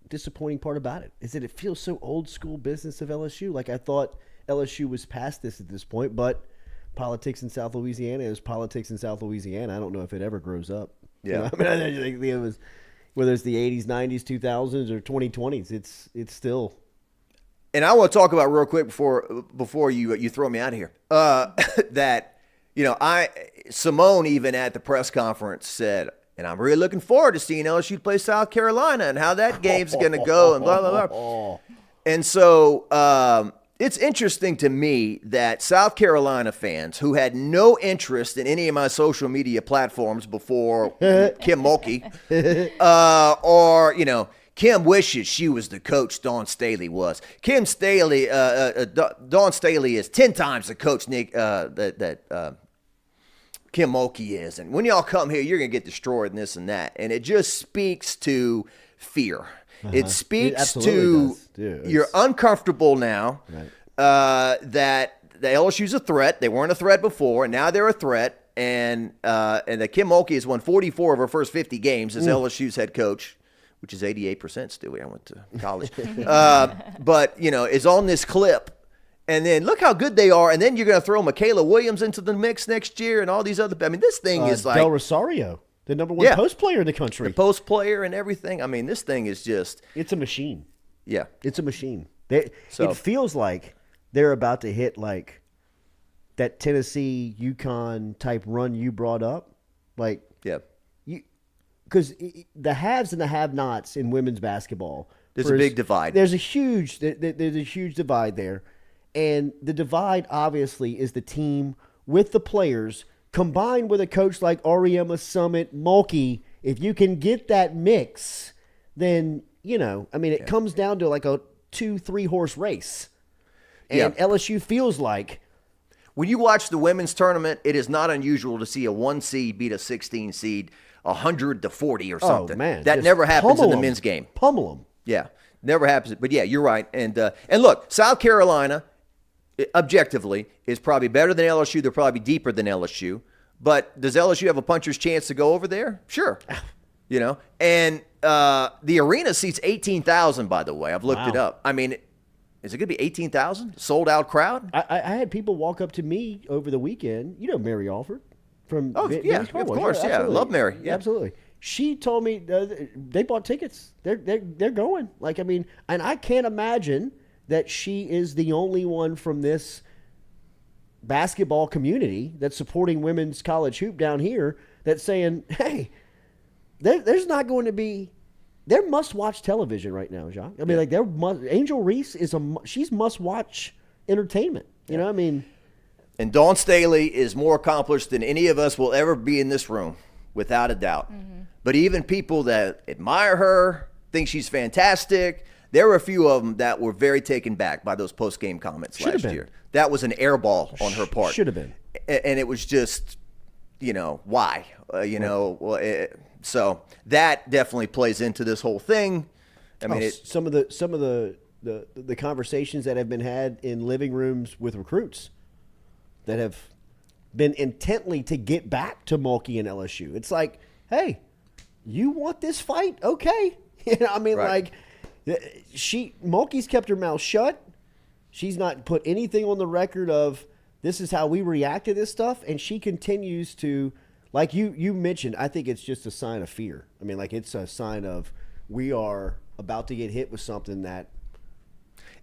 disappointing part about it, is that it feels so old school business of LSU. Like, I thought LSU was past this at this point, but politics in South Louisiana is politics in South Louisiana. I don't know if it ever grows up. Yeah. I mean, I think it was, whether it's the 80s, 90s, 2000s, or 2020s, it's still. And I want to talk about real quick before you throw me out of here, that, Simone even at the press conference said, and I'm really looking forward to seeing LSU play South Carolina and how that game's going to go and blah, blah, blah. And so it's interesting to me that South Carolina fans who had no interest in any of my social media platforms before Kim Mulkey or, Kim wishes she was the coach Dawn Staley was. Dawn Staley is 10 times the coach that Kim Mulkey is. And when y'all come here, you're going to get destroyed and this and that. And it just speaks to fear. It speaks to you're uncomfortable now, right. That the LSU's a threat. They weren't a threat before, and now they're a threat. And that Kim Mulkey has won 44 of her first 50 games as LSU's head coach, which is 88% still. I went to college. But, is on this clip. And then look how good they are. And then you're going to throw Michaela Williams into the mix next year and all these other – I mean, this thing is like – Del Rosario, the number 1 post player in the country. The post player and everything. I mean, this thing is just – it's a machine. Yeah. It's a machine. It feels like they're about to hit like that Tennessee, UConn type run you brought up. Like – yeah. Because the haves and the have-nots in women's basketball. There's a big divide. There's a huge divide there. And the divide, obviously, is the team with the players, combined with a coach like Auriemma, Summit, Mulkey. If you can get that mix, then, it comes down to like a 2-3 horse race. And LSU feels like. When you watch the women's tournament, it is not unusual to see a 1 seed beat a 16 seed 100-40 or something. Oh, man. That never happens in the men's game. Pummel them. Yeah, never happens. But, yeah, you're right. And look, South Carolina – objectively is probably better than LSU. They're probably deeper than LSU. But does LSU have a puncher's chance to go over there? Sure. And the arena seats 18,000, by the way. I've looked it up. I mean, is it going to be 18,000? Sold out crowd? I had people walk up to me over the weekend. Mary Alford from of course. Yeah, love Mary. Yeah. Absolutely. She told me they bought tickets. They're going. And I can't imagine that she is the only one from this basketball community that's supporting women's college hoop down here that's saying, hey, there's not going to be – they're must-watch television right now, Jacques. I mean, Angel Reese she's must-watch entertainment. You know what I mean? And Dawn Staley is more accomplished than any of us will ever be in this room, without a doubt. Mm-hmm. But even people that admire her, think she's fantastic – there were a few of them that were very taken back by those post-game comments last year. That was an air ball on her part. Should have been. And it was just, why? So that definitely plays into this whole thing. I mean, some of the conversations that have been had in living rooms with recruits that have been intently to get back to Mulkey and LSU. It's like, hey, you want this fight? Okay. Right. Mulkey's kept her mouth shut. She's not put anything on the record of this is how we react to this stuff, and she continues to like you mentioned, I think it's just a sign of fear. I mean, like it's a sign of we are about to get hit with something that.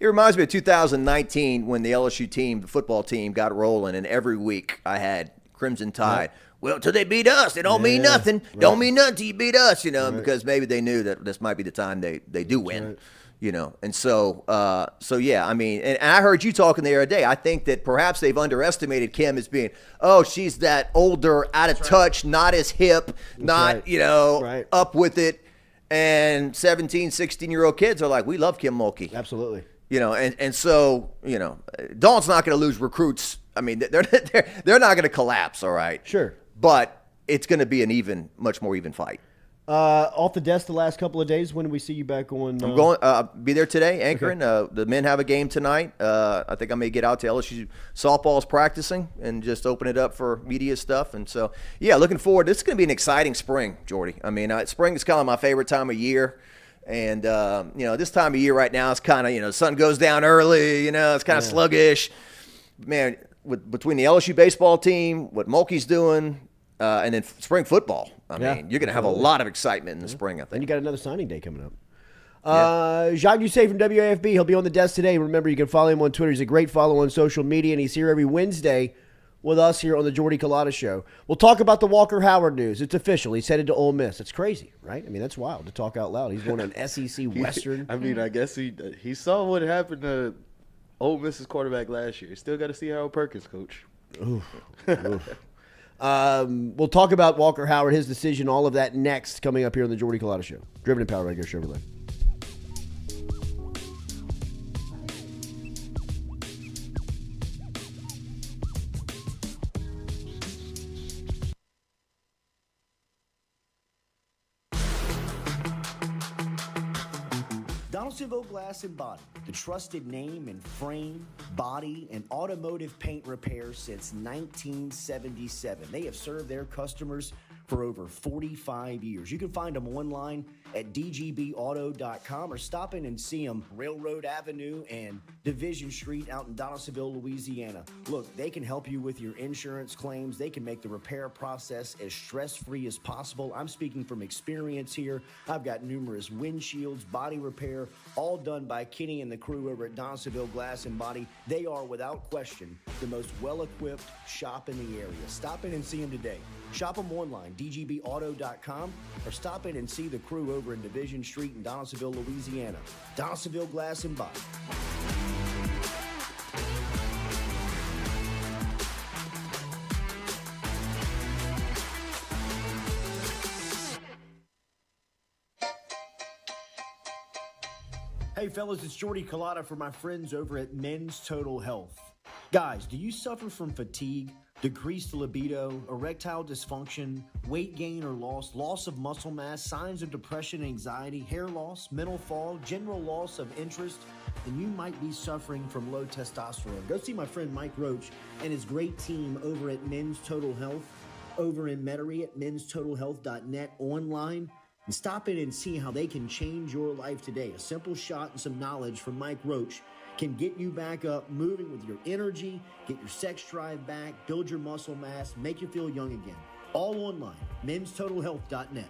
It reminds me of 2019 when the LSU team, the football team, got rolling, and every week I had Crimson Tide. Yep. Well, till they beat us, it don't mean nothing. Right. Don't mean nothing till you beat us, because maybe they knew that this might be the time they do win, And so yeah, I mean, and I heard you talking the other day. I think that perhaps they've underestimated Kim as being, she's that older, out of touch, not as hip, not, up with it. And 17, 16-year-old kids are like, we love Kim Mulkey. Absolutely. And so, Dawn's not going to lose recruits. I mean, they're not going to collapse, all right? Sure. But it's going to be an much more even fight. Off the desk the last couple of days. When do we see you back on? I'm going be there today, anchoring. Okay. The men have a game tonight. I think I may get out to LSU softball's practicing and just open it up for media stuff. And so, yeah, looking forward. This is going to be an exciting spring, Jordy. I mean, spring is kind of my favorite time of year. And, this time of year right now, it's kind of, the sun goes down early, it's kind of sluggish. Man, between the LSU baseball team, what Mulkey's doing, and then spring football. I mean, you're going to have a lot of excitement in the spring, I think. And you got another signing day coming up. Jacques Doucet from WAFB, he'll be on the desk today. Remember, you can follow him on Twitter. He's a great follow on social media, and he's here every Wednesday with us here on the Jordy Culotta Show. We'll talk about the Walker Howard news. It's official. He's headed to Ole Miss. It's crazy, right? I mean, that's wild to talk out loud. He's going to an SEC Western. I mean, I guess he saw what happened to Ole Miss's quarterback last year. Still got to see Harold Perkins, coach. Oof. We'll talk about Walker Howard, his decision, all of that next, coming up here on the Jordy Culotta Show. Driven and powered by Go Chevrolet. Donaldsonville Glass and Body, the trusted name in frame, body, and automotive paint repair since 1977. They have served their customers for over 45 years. You can find them online at dgbauto.com or stop in and see them Railroad Avenue and Division Street out in Donaldsonville, Louisiana. Look, they can help you with your insurance claims. They can make the repair process as stress-free as possible. I'm speaking from experience here. I've got numerous windshields, body repair, all done by Kenny and the crew over at Donaldsonville Glass and Body. They are, without question, the most well-equipped shop in the area. Stop in and see them today. Shop them online, dgbauto.com, or stop in and see the crew over in Division Street in Donaldsonville, Louisiana. Donaldsonville Glass and Body. Hey fellas, it's Jordy Culotta for my friends over at Men's Total Health. Guys, do you suffer from fatigue, decreased libido, erectile dysfunction, weight gain or loss of muscle mass, signs of depression, anxiety, hair loss, mental fog, general loss of interest? Then you might be suffering from low testosterone. Go see my friend Mike Roach and his great team over at Men's Total Health, over in Metairie at menstotalhealth.net online. And stop in and see how they can change your life today. A simple shot and some knowledge from Mike Roach can get you back up, moving with your energy, get your sex drive back, build your muscle mass, make you feel young again. All online, menstotalhealth.net.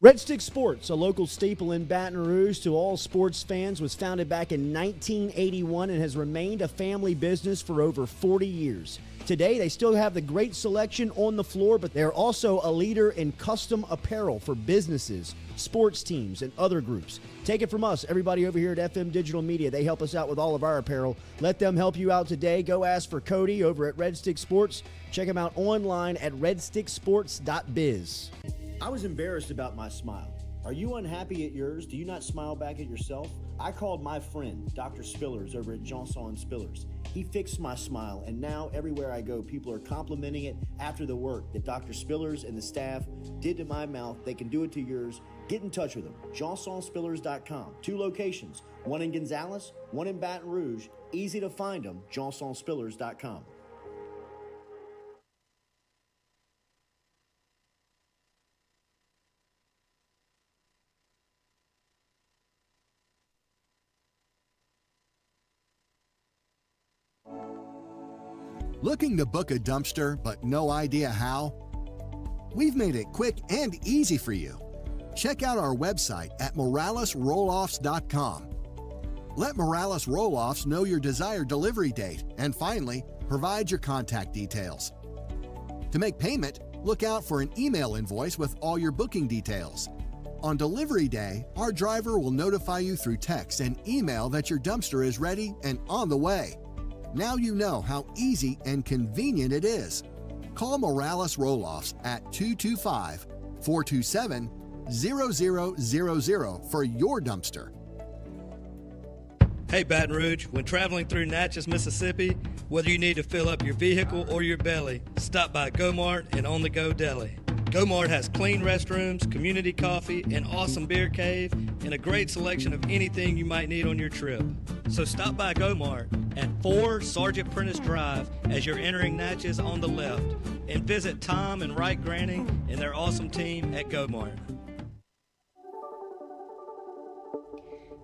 Red Stick Sports, a local staple in Baton Rouge to all sports fans, was founded back in 1981 and has remained a family business for over 40 years. Today, they still have the great selection on the floor, but they're also a leader in custom apparel for businesses, sports teams, and other groups. Take it from us, everybody over here at FM Digital Media. They help us out with all of our apparel. Let them help you out today. Go ask for Cody over at Red Stick Sports. Check him out online at redsticksports.biz. I was embarrassed about my smile. Are you unhappy at yours? Do you not smile back at yourself? I called my friend, Dr. Spillers, over at Johnson Spillers. He fixed my smile, and now everywhere I go, people are complimenting it after the work that Dr. Spillers and the staff did to my mouth. They can do it to yours. Get in touch with them. JohnsonSpillers.com. 2 locations, one in Gonzales, one in Baton Rouge. Easy to find them, JohnsonSpillers.com. Looking to book a dumpster but no idea how? We've made it quick and easy for you. Check out our website at moralesrolloffs.com. Let Morales Roll-Offs know your desired delivery date, and finally, provide your contact details. To make payment, look out for an email invoice with all your booking details. On delivery day, our driver will notify you through text and email that your dumpster is ready and on the way. Now you know how easy and convenient it is. Call Morales Roll-Offs at 225-427-0000 for your dumpster. Hey, Baton Rouge, when traveling through Natchez, Mississippi, whether you need to fill up your vehicle or your belly, stop by Go-Mart and On The Go Deli. Go-Mart has clean restrooms, community coffee, an awesome beer cave, and a great selection of anything you might need on your trip. So stop by Go-Mart at 4 Sergeant Prentice Drive as you're entering Natchez on the left, and visit Tom and Wright Granning and their awesome team at Go-Mart.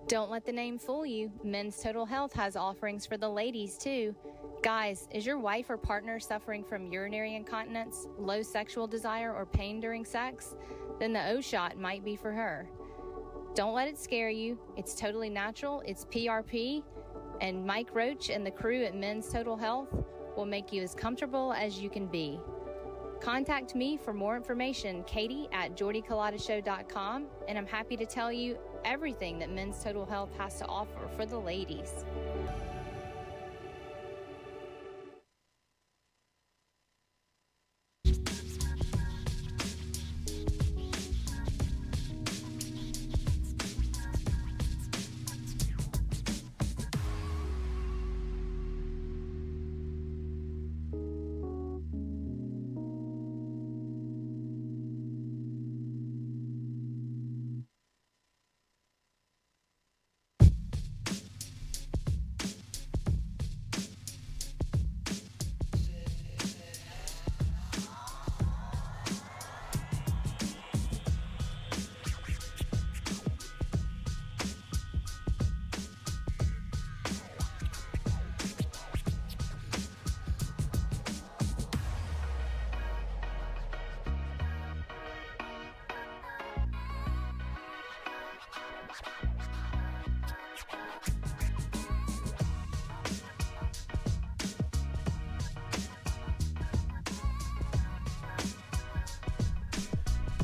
Don't let the name fool you. Men's Total Health has offerings for the ladies, too. Guys, is your wife or partner suffering from urinary incontinence, low sexual desire, or pain during sex? Then the O-Shot might be for her. Don't let it scare you. It's totally natural. It's PRP. And Mike Roach and the crew at Men's Total Health will make you as comfortable as you can be. Contact me for more information, Katie at JordyCulottaShow.com, and I'm happy to tell you everything that Men's Total Health has to offer for the ladies.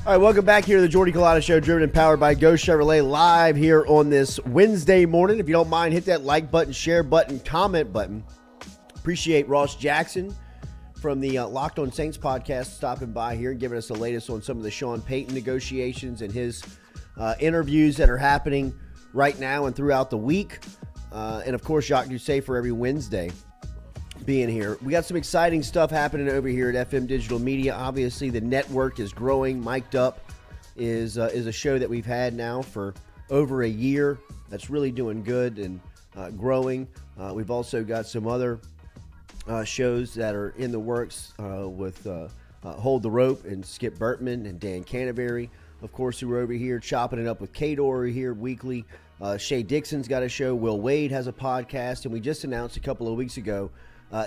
All right, welcome back here to the Jordy Culotta Show, driven and powered by Go Chevrolet, live here on this Wednesday morning. If you don't mind, hit that like button, share button, comment button. Appreciate Ross Jackson from the Locked on Saints podcast stopping by here and giving us the latest on some of the Sean Payton negotiations and his interviews that are happening right now and throughout the week. And, of course, Jacques Doucet for every Wednesday being here. We got some exciting stuff happening over here at FM Digital Media. Obviously, the network is growing. Mic'd Up is a show that we've had now for over a year. That's really doing good and growing. We've also got some other shows that are in the works with Hold the Rope and Skip Burtman and Dan Canterbury, of course, who are over here chopping it up with Kador here weekly. Shay Dixon's got a show. Will Wade has a podcast. And we just announced a couple of weeks ago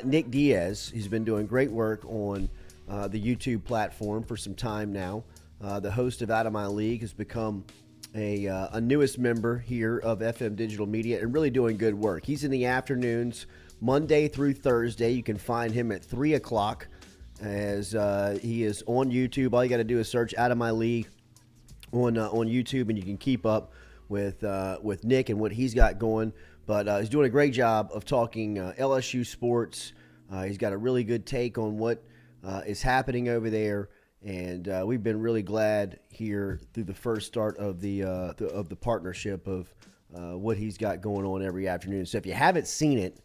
Nick Diaz. He's been doing great work on the YouTube platform for some time now. The host of Out of My League has become a newest member here of FM Digital Media and really doing good work. He's in the afternoons, Monday through Thursday. You can find him at 3 o'clock as he is on YouTube. All you got to do is search Out of My League on YouTube, and you can keep up with Nick and what he's got going. But he's doing a great job of talking LSU sports. He's got a really good take on what is happening over there, and we've been really glad here through the first start of the partnership of what he's got going on every afternoon. So if you haven't seen it,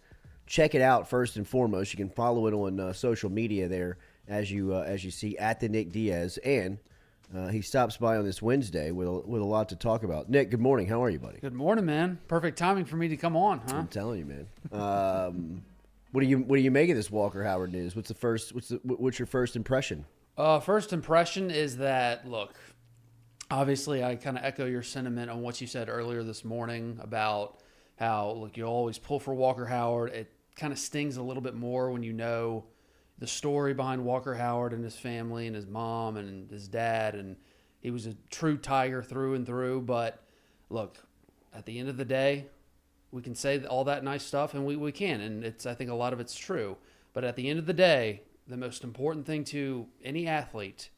check it out first and foremost. You can follow it on social media there as you see at the Nick Diaz, and he stops by on this Wednesday with a lot to talk about. Nick, good morning. How are you, buddy? Good morning, man. Perfect timing for me to come on, huh? I'm telling you, man. What do you make of this Walker Howard news? What's your first impression? First impression is that, look, obviously I kind of echo your sentiment on what you said earlier this morning about how, look, you always pull for Walker Howard. It kind of stings a little bit more when you know the story behind Walker Howard and his family and his mom and his dad, and he was a true Tiger through and through. But look, at the end of the day, we can say all that nice stuff, and we can, and I think a lot of it's true. But at the end of the day, the most important thing to any athlete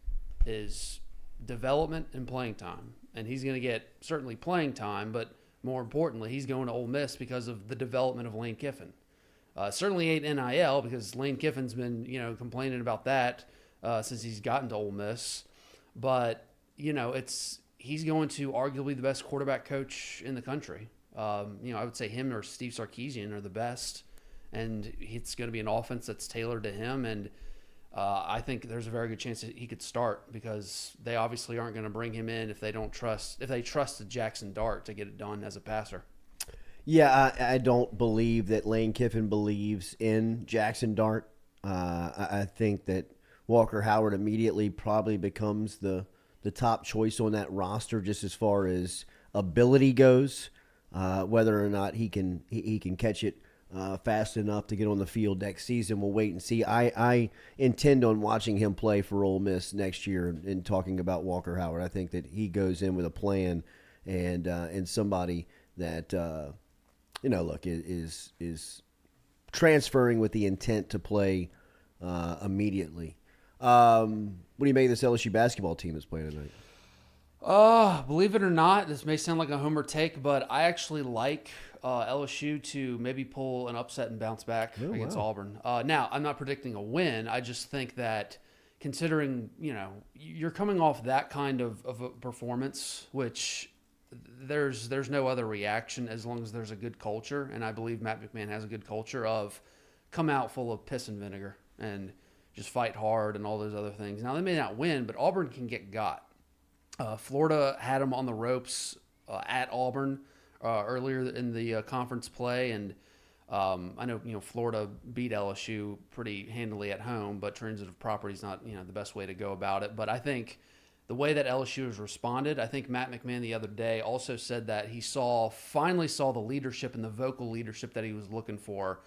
is development and playing time. And he's going to get certainly playing time, but more importantly, he's going to Ole Miss because of the development of Lane Kiffin. Certainly ain't NIL, because Lane Kiffin's been, complaining about that since he's gotten to Ole Miss. But, he's going to arguably the best quarterback coach in the country. I would say him or Steve Sarkisian are the best. And it's going to be an offense that's tailored to him. And I think there's a very good chance that he could start, because they obviously aren't going to bring him in if they trusted Jackson Dart to get it done as a passer. Yeah, I don't believe that Lane Kiffin believes in Jackson Dart. I think that Walker Howard immediately probably becomes the top choice on that roster, just as far as ability goes. Whether or not he can catch it fast enough to get on the field next season, we'll wait and see. I intend on watching him play for Ole Miss next year. And talking about Walker Howard, I think that he goes in with a plan and somebody that is transferring with the intent to play immediately. What do you make of this LSU basketball team that's playing tonight? Believe it or not, this may sound like a homer take, but I actually like LSU to maybe pull an upset and bounce back against Auburn. Now, I'm not predicting a win. I just think that considering, you're coming off that kind of a performance, which there's no other reaction as long as there's a good culture, and I believe Matt McMahon has a good culture of come out full of piss and vinegar and just fight hard and all those other things. Now, they may not win, but Auburn can get got. Florida had them on the ropes at Auburn earlier in the conference play, and I know Florida beat LSU pretty handily at home, but transitive property is not the best way to go about it. But I think the way that LSU has responded, I think Matt McMahon the other day also said that he finally saw the leadership and the vocal leadership that he was looking for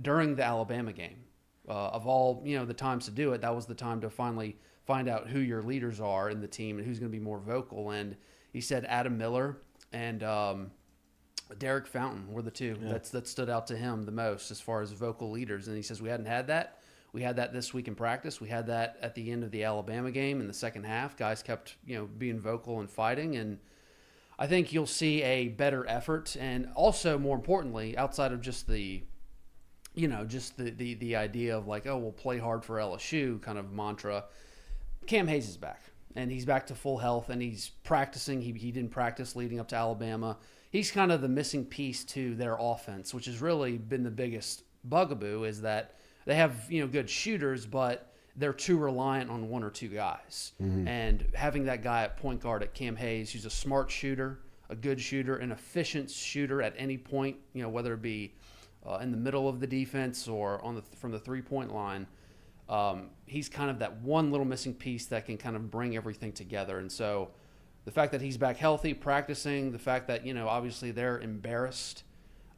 during the Alabama game. Of all the times to do it, that was the time to finally find out who your leaders are in the team and who's going to be more vocal. And he said Adam Miller and Derek Fountain were the two that stood out to him the most as far as vocal leaders. And he says we hadn't had that. We had that this week in practice. We had that at the end of the Alabama game in the second half. Guys kept being vocal and fighting, and I think you'll see a better effort. And also, more importantly, outside of just the the idea of like, oh, we'll play hard for LSU kind of mantra, Cam Hayes is back, and he's back to full health, and he's practicing. He didn't practice leading up to Alabama. He's kind of the missing piece to their offense, which has really been the biggest bugaboo, is that they have good shooters, but they're too reliant on one or two guys. Mm-hmm. And having that guy at point guard at Cam Hayes, who's a smart shooter, a good shooter, an efficient shooter at any point, whether it be in the middle of the defense or from the 3-point line, he's kind of that one little missing piece that can kind of bring everything together. And so the fact that he's back healthy, practicing, the fact that, obviously they're embarrassed,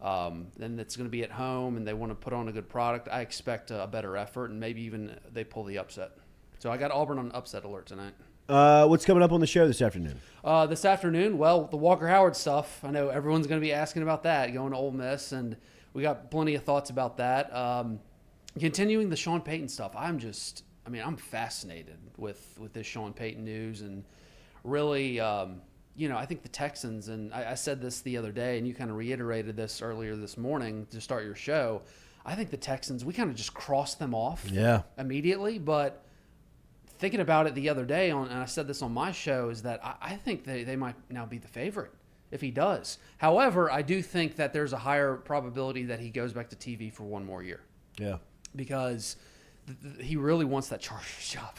then it's going to be at home and they want to put on a good product, I expect a better effort, and maybe even they pull the upset. So I got Auburn on upset alert tonight. What's coming up on the show this afternoon? This afternoon, well, the Walker Howard stuff. I know everyone's going to be asking about that, going to Ole Miss, and we got plenty of thoughts about that. Continuing the Sean Payton stuff, I'm fascinated with this Sean Payton news, and really, I think the Texans, and I said this the other day, and you kind of reiterated this earlier this morning to start your show. I think the Texans, we kind of just crossed them off immediately, but thinking about it the other day, and I said this on my show, is that I think they might now be the favorite if he does. However, I do think that there's a higher probability that he goes back to TV for one more year. Yeah. Because he really wants that Chargers job.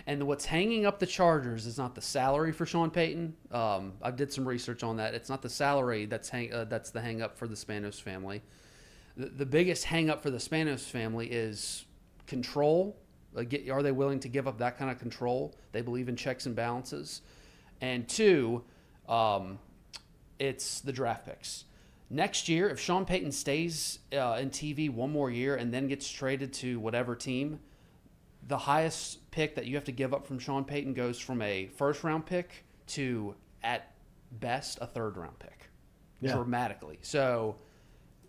And what's hanging up the Chargers is not the salary for Sean Payton. I did some research on that. It's not the salary that's the hang up for the Spanos family. The biggest hang up for the Spanos family is control. Are they willing to give up that kind of control? They believe in checks and balances. And two, it's the draft picks. Next year, if Sean Payton stays in TV one more year and then gets traded to whatever team, the highest pick that you have to give up from Sean Payton goes from a first-round pick to, at best, a third-round pick, dramatically. So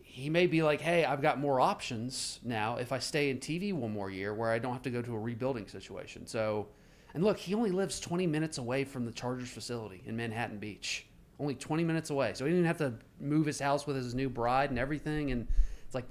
he may be like, hey, I've got more options now if I stay in TV one more year where I don't have to go to a rebuilding situation. So, and look, he only lives 20 minutes away from the Chargers facility in Manhattan Beach. Only 20 minutes away. So he didn't even have to move his house with his new bride and everything. And it's like,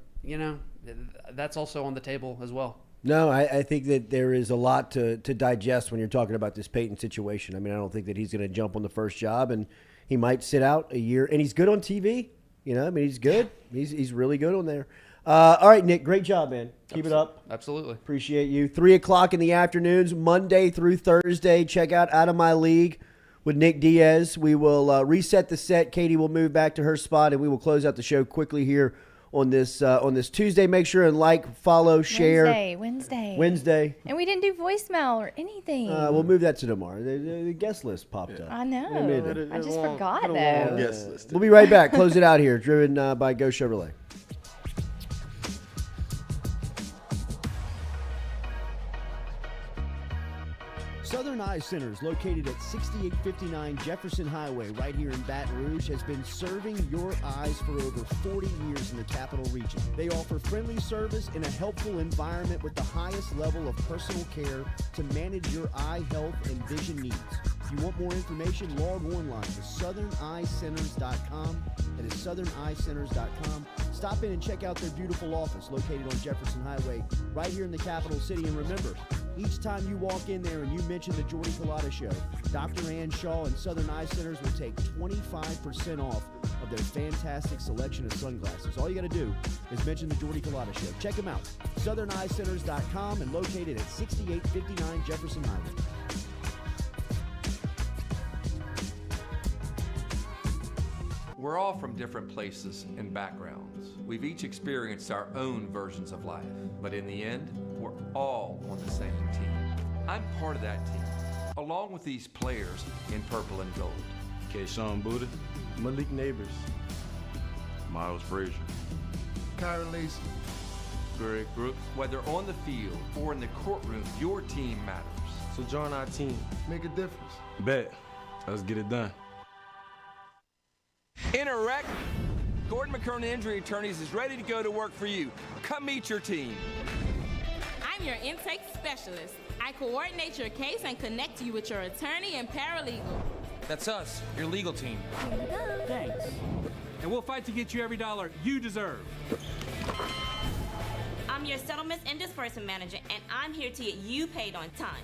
that's also on the table as well. No, I think that there is a lot to digest when you're talking about this Peyton situation. I mean, I don't think that he's going to jump on the first job, and he might sit out a year. And he's good on TV. I mean, he's good. He's really good on there. All right, Nick, great job, man. Keep it up. Absolutely. Appreciate you. 3 o'clock in the afternoons, Monday through Thursday. Check out Out of My League with Nick Diaz. We will reset the set. Katie will move back to her spot, and we will close out the show quickly here on this Tuesday. Make sure and like, follow, share. Wednesday. And we didn't do voicemail or anything. We'll move that to tomorrow. The guest list popped up. I know. I just forgot, though. Guest list. We'll be right back. Close it out here. Driven by Go Chevrolet. Southern Eye Center is located at 6859 Jefferson Highway right here in Baton Rouge, has been serving your eyes for over 40 years in the capital region. They offer friendly service in a helpful environment with the highest level of personal care to manage your eye health and vision needs. If you want more information, log online to southerneyecenters.com. That is southerneyecenters.com. Stop in and check out their beautiful office located on Jefferson Highway right here in the capital city. And remember, each time you walk in there and you mention the Jordy Culotta Show, Dr. Ann Shaw and Southern Eye Centers will take 25% off of their fantastic selection of sunglasses. All you got to do is mention the Jordy Culotta Show. Check them out. southerneyecenters.com and located at 6859 Jefferson Highway. We're all from different places and backgrounds. We've each experienced our own versions of life, but in the end, we're all on the same team. I'm part of that team, along with these players in purple and gold. Kayshawn Buddha, Malik Neighbors, Miles Frazier, Kyron Lacy, Greg Brooks. Whether on the field or in the courtroom, your team matters. So join our team. Make a difference. Bet. Let's get it done. In a wreck, Gordon McKernan Injury Attorneys is ready to go to work for you. Come meet your team. I'm your intake specialist. I coordinate your case and connect you with your attorney and paralegal. That's us, your legal team. Thanks. And we'll fight to get you every dollar you deserve. I'm your settlements and disbursement manager, and I'm here to get you paid on time.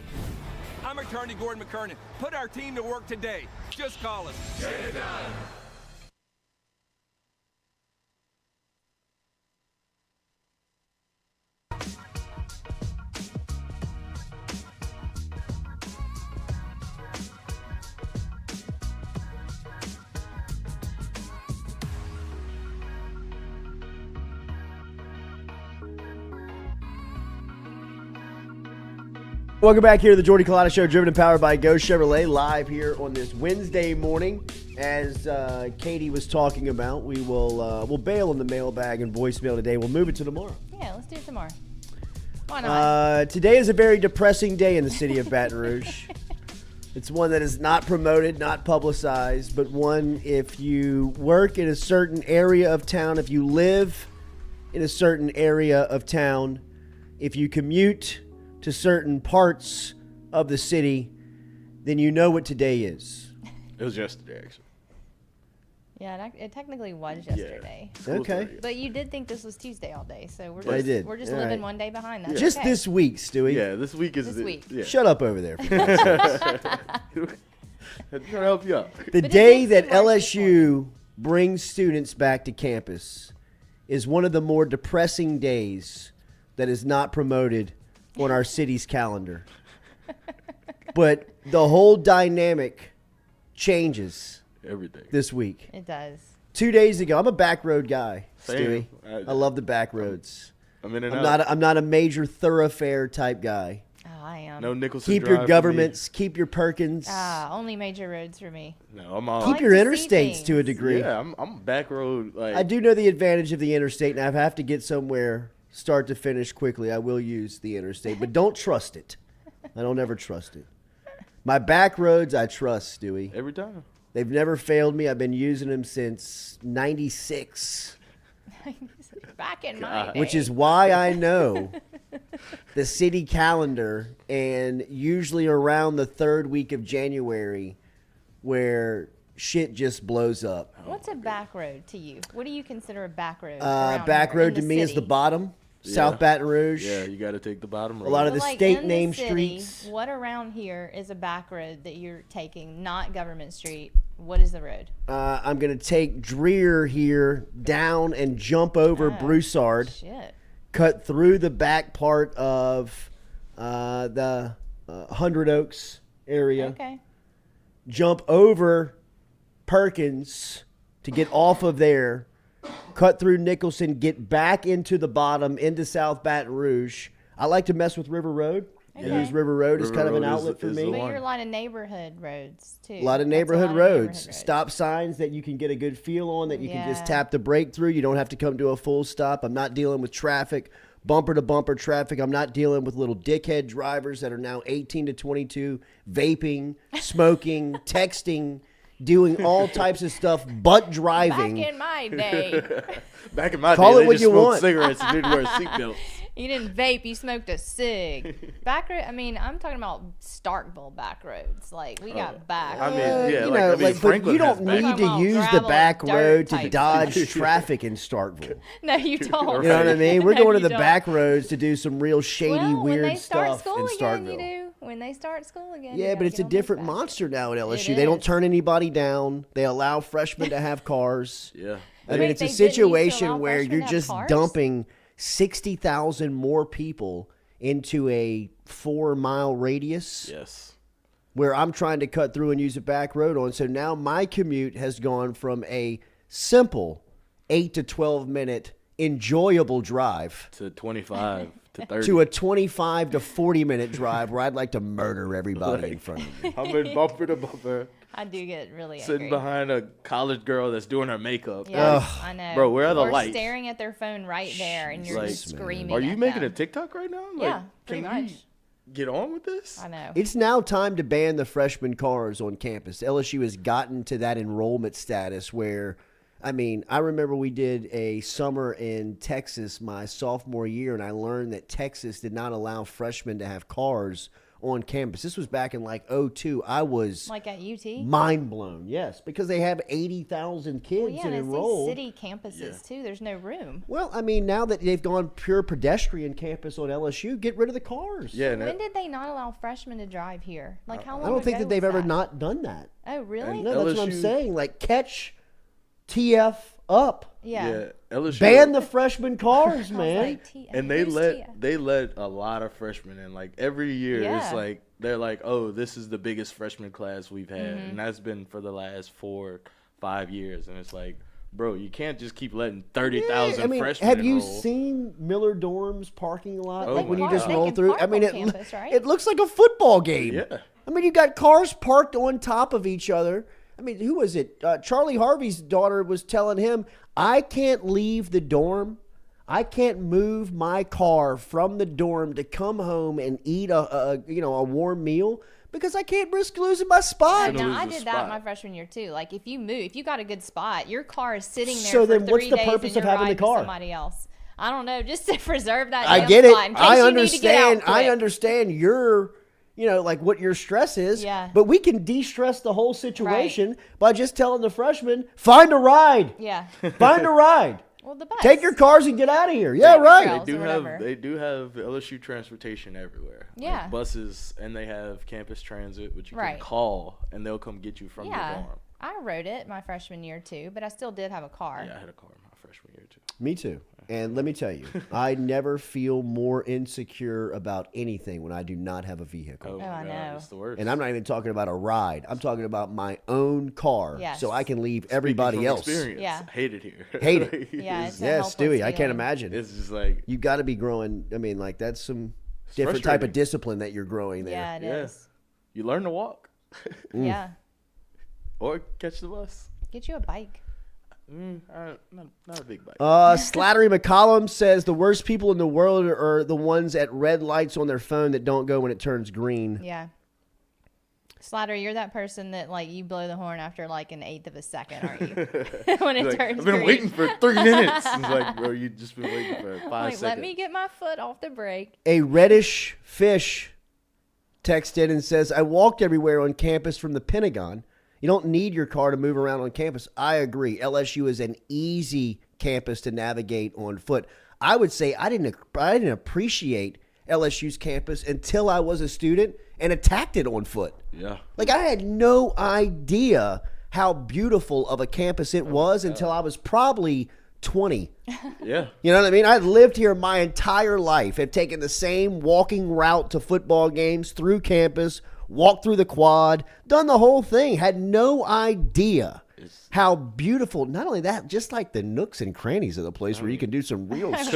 I'm attorney Gordon McKernan. Put our team to work today. Just call us. Get it done. Welcome back here to the Jordy Culotta Show, driven and powered by Go Chevrolet, live here on this Wednesday morning. As Katie was talking about, we'll bail on the mailbag and voicemail today. We'll move it to tomorrow. Yeah, let's do it tomorrow. Why not? Today is a very depressing day in the city of Baton Rouge. It's one that is not promoted, not publicized, but one if you work in a certain area of town, if you live in a certain area of town, if you commute to certain parts of the city, then you know what today is. It was yesterday, actually. Yeah, it technically was yesterday. Yeah. Okay. But you did think this was Tuesday all day, so we're I did. We're just All living right. one day behind that. Just okay. this week, Stewie. Yeah, this week is This week. Yeah. Shut up over there. I'm trying to help you out. The day that LSU brings students back to campus is one of the more depressing days that is not promoted on our city's calendar. But the whole dynamic changes everything this week. It does. 2 days ago, I'm a back road guy, Same. Stewie. I love the back roads. I'm in and I'm out. not a major thoroughfare type guy. Oh, I am. No Nicholson Keep Drive your governments. Keep your Perkins. Only major roads for me. No, I'm all. Keep your interstates to a degree. Yeah, I'm back road. Like I do know the advantage of the interstate, and if I have to get somewhere start to finish quickly, I will use the interstate, but don't trust it. I don't ever trust it. My back roads, I trust, Stewie. Every time. They've never failed me. I've been using them since '96. Back in my day. Which is why I know the city calendar, and usually around the third week of January where shit just blows up. What's a back road to you? What do you consider a back road? Back road to me is the bottom. South Baton Rouge. Yeah, you got to take the bottom road. A lot of the Like, state in name the city, streets. What around here is a back road that you're taking, not Government Street? What is the road? I'm going to take Dreer here down and jump over Broussard. Shit. Cut through the back part of the 100 Oaks area. Okay. Jump over Perkins to get off of there. Cut through Nicholson, get back into the bottom, into South Baton Rouge. I like to mess with River Road. Okay. Use River Road as kind of an outlet for me. But you're a lot of neighborhood roads, too. A lot of neighborhood roads. Stop signs that you can get a good feel on, that you can just tap the brake through. You don't have to come to a full stop. I'm not dealing with traffic, bumper to bumper traffic. I'm not dealing with little dickhead drivers that are now 18 to 22, vaping, smoking, texting, doing all types of stuff but driving. Back in my day. Back in my Call day, it they what just you smoked want. cigarettes and didn't wear seatbelts. You didn't vape, you smoked a cig. Back road, I mean, I'm talking about Starkville back roads. Like, we got back. I mean, yeah, you like, know, I mean, but Franklin you don't has back need to roads. use the Gravel, back dirt road to type dodge stuff. traffic in Starkville. No, you don't. You know what I mean? We're No, going to you the don't. back roads to do some real shady, Well, when they weird start stuff school in again, Starkville. you do. When they start school again. you Yeah, gotta but it's get a on those different back monster now at LSU. It They don't is. turn anybody down. They allow freshmen to have cars. Yeah. I mean, Wait, it's they a didn't used to situation allow where freshmen you're to have just cars? dumping 60,000 more people into a 4-mile radius. Yes. Where I'm trying to cut through and use a back road on. So now my commute has gone from a simple 8 to 12 minute enjoyable drive to 25 to 30 to a 25 to 40 minute drive where I'd like to murder everybody in front of me. I'm in bumper to bumper. I do get really Sitting angry. behind a college girl that's doing her makeup. Yeah, I know. Bro, where are the or lights? staring at their phone right there, and you're Like, just screaming. Are you at making them. a TikTok right now? Like, Yeah, pretty can much. we get on with this? I know. It's now time to ban the freshman cars on campus. LSU has gotten to that enrollment status where, I mean, I remember we did a summer in Texas my sophomore year, and I learned that Texas did not allow freshmen to have cars on campus. This was back in like 2002. I was Like at UT? mind blown. Yes, because they have 80,000 kids Well, yeah, and it's enrolled. these city campuses too. There's no room. Well, I mean, now that they've gone pure pedestrian campus on LSU, get rid of the cars. Yeah, When did they not allow freshmen to drive here? Like how long? I don't think ago that they've was ever that? not done that. Oh, really? No, that's what I'm LSU saying. Like, catch TF up. Yeah. LSU Ban the freshman cars, man. and they let a lot of freshmen in. Like every year, it's Yeah. like they're like, oh, this is the biggest freshman class we've had, Mhm. and that's been for the last 4-5 years. And it's like, bro, you can't just keep letting 30,000 I mean, freshmen have you enroll. seen Miller Dorm's parking lot? Oh Like when my you just God. roll They can through. park I mean, on it campus, right? it looks like a football game. Yeah. I mean, you got cars parked on top of each other. I mean, who was it? Charlie Harvey's daughter was telling him, I can't leave the dorm. I can't move my car from the dorm to come home and eat a warm meal because I can't risk losing my spot. Now, I did that my freshman year too. Like if you got a good spot, your car is sitting there So for then what's 3 the days purpose and of you're having the riding with car? somebody else. I don't know, just to preserve that I damn get it. spot in case I you need to get out understand. I quick. understand your, like what your stress is. Yeah. But we can de-stress the whole situation by just telling the freshmen, find a ride. Yeah. Find a ride. Well, the bus. Take your cars and get out of here. Yeah, right. They do have LSU transportation everywhere. Yeah. Like buses, and they have campus transit, which you Right. can call, and they'll come get you from Yeah. your dorm. I rode it my freshman year too, but I still did have a car. Yeah, I had a car my freshman year too. Me too. And let me tell you, I never feel more insecure about anything when I do not have a vehicle. Oh, my I God, know. it's the worst. And I'm not even talking about a ride. I'm talking about my own car, Yes. so I can leave Speaking everybody from else. experience, Yeah. hate it here. Hate it. Yeah, it's a Yes, helpless Stewie, I can't feeling. imagine. It's just like You got to be growing. I mean, like that's some different type of discipline that you're growing there. Yeah, it is. You learn to walk. Yeah. Or catch the bus. Get you a bike. Not a big bike. Slattery McCollum says the worst people in the world are the ones at red lights on their phone that don't go when it turns green. Yeah. Slattery, you're that person that like you blow the horn after like an eighth of a second, aren't you? When it turns I've been green. waiting for 3 minutes. It's like, bro, you just been waiting for 5 seconds. Let me get my foot off the brake. A reddish fish texted and says, I walked everywhere on campus from the Pentagon. You don't need your car to move around on campus. I agree. LSU is an easy campus to navigate on foot. I would say I didn't appreciate LSU's campus until I was a student and attacked it on foot. Yeah. Like I had no idea how beautiful of a campus it was until I was probably 20. Yeah. You know what I mean? I've lived here my entire life. I've taken the same walking route to football games through campus, walked through the quad, done the whole thing. Had no idea how beautiful. Not only that, just like the nooks and crannies of the place where you can do some real shit.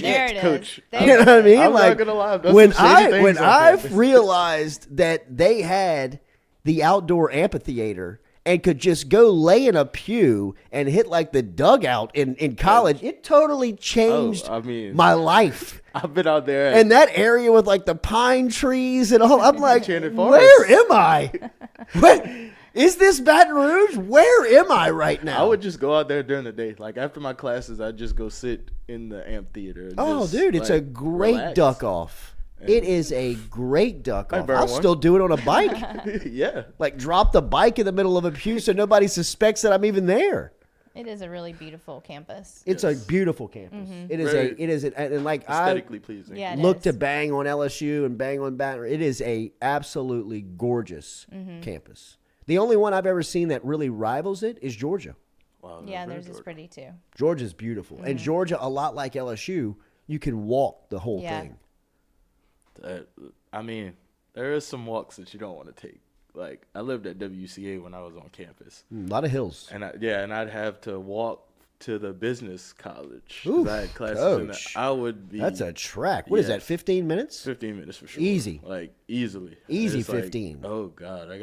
There it is. Coach. You know what I mean? I'm like not gonna lie. when I've realized that they had the outdoor amphitheater and could just go lay in a pew and hit like the dugout in college, it totally changed my life. I've been out there. And that area with like the pine trees and all, I'm like, Enchanted where am I? What? Is this Baton Rouge? Where am I right now? I would just go out there during the day. Like after my classes, I'd just go sit in the amphitheater. And Dude, it's a great relax. duck off. It is a great duck off. I'll one. still do it on a bike. Yeah. Like drop the bike in the middle of a pew so nobody suspects that I'm even there. It is a really beautiful campus. It's a beautiful campus. Mhm. It is and like aesthetically pleasing. Yeah, it look is. to bang on LSU and bang on Baton Rouge. It is a absolutely gorgeous campus. The only one I've ever seen that really rivals it is Georgia. Wow, Yeah, theirs is pretty too. Georgia's beautiful. And Georgia, a lot like LSU, you can walk the whole thing. I mean, there is some walks that you don't want to take. Like I lived at WCA when I was on campus. A lot of hills. And I'd have to walk to the business college. 'Cause Oof, I had classes in coach. I would be. That's a track. What is that, 15 minutes? 15 minutes for sure. Easy. Like easily. Easy It's like, 15. oh God, I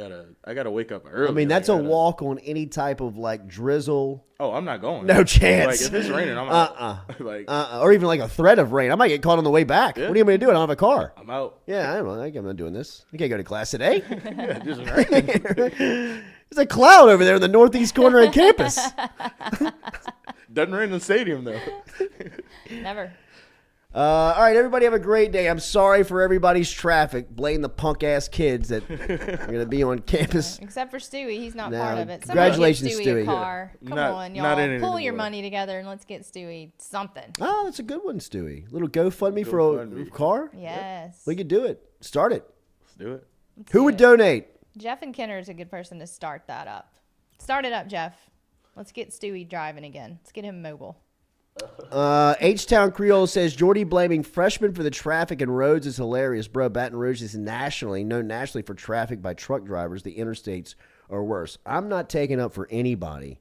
gotta wake up early. I mean, that's a walk on any type of like drizzle. Oh, I'm not going. No chance. Like if it's raining, I'm out. Like or even like a threat of rain. I might get caught on the way back. Yeah. What are you going to do? I don't have a car. I'm out. Yeah, I don't know. I'm not doing this. I can't go to class today. Yeah, just raining. There's a cloud over there in the northeast corner of campus. Doesn't rain in the stadium though. Never. All right, everybody have a great day. I'm sorry for everybody's traffic. Blame the punk ass kids that are going to be on campus. Except for Stewie, he's not No, part of it. congratulations, Somebody Stewie. get Stewie a car. Come on, not in y'all. it Pull your anymore. money together and let's get Stewie something. Oh, that's a good one, Stewie. Little GoFundMe for a car? Yes. We could do it. Start it. Let's do it. Who would donate? Jeff and Kenner is a good person to start that up. Start it up, Jeff. Let's get Stewie driving again. Let's get him mobile. H-Town Creole says, Jordy blaming freshmen for the traffic and roads is hilarious. Bro, Baton Rouge is known nationally for traffic by truck drivers. The interstates are worse. I'm not taking up for anybody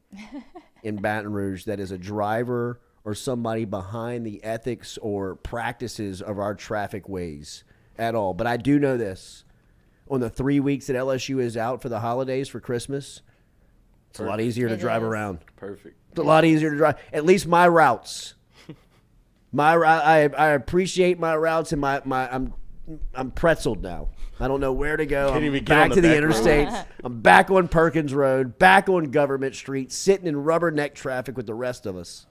in Baton Rouge that is a driver or somebody behind the ethics or practices of our traffic ways at all. But I do know this. On the 3 weeks that LSU is out for the holidays for Christmas, it's a lot easier to drive around. Perfect. It's a lot easier to drive. At least my routes. I appreciate my routes, and I'm pretzeled now. I don't know where to go. Can't I'm even get back on to the the back road. interstates. I'm back on Perkins Road, back on Government Street, sitting in rubberneck traffic with the rest of us.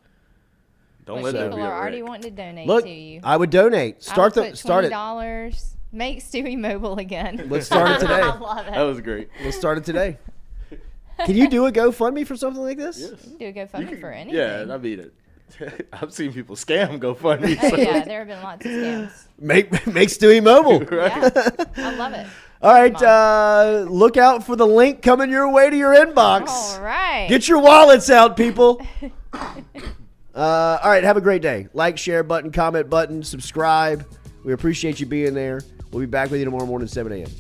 Don't But let that people be are a already wreck. wanting to donate Look, to you. I would donate. Start I would put start it. $20. Make Stewie mobile again. Let's start it today. I love it. That was great. Let's start it today. Can you do a GoFundMe for something like this? Yes. You can do a GoFundMe for anything. Yeah, I mean it. I've seen people scam GoFundMe. Oh, yeah, there have been lots of scams. Make Stewie mobile. Yeah, I love it. All right, look out for the link coming your way to your inbox. All right. Get your wallets out, people. All right, have a great day. Like, share button, comment button, subscribe. We appreciate you being there. We'll be back with you tomorrow morning, 7 a.m.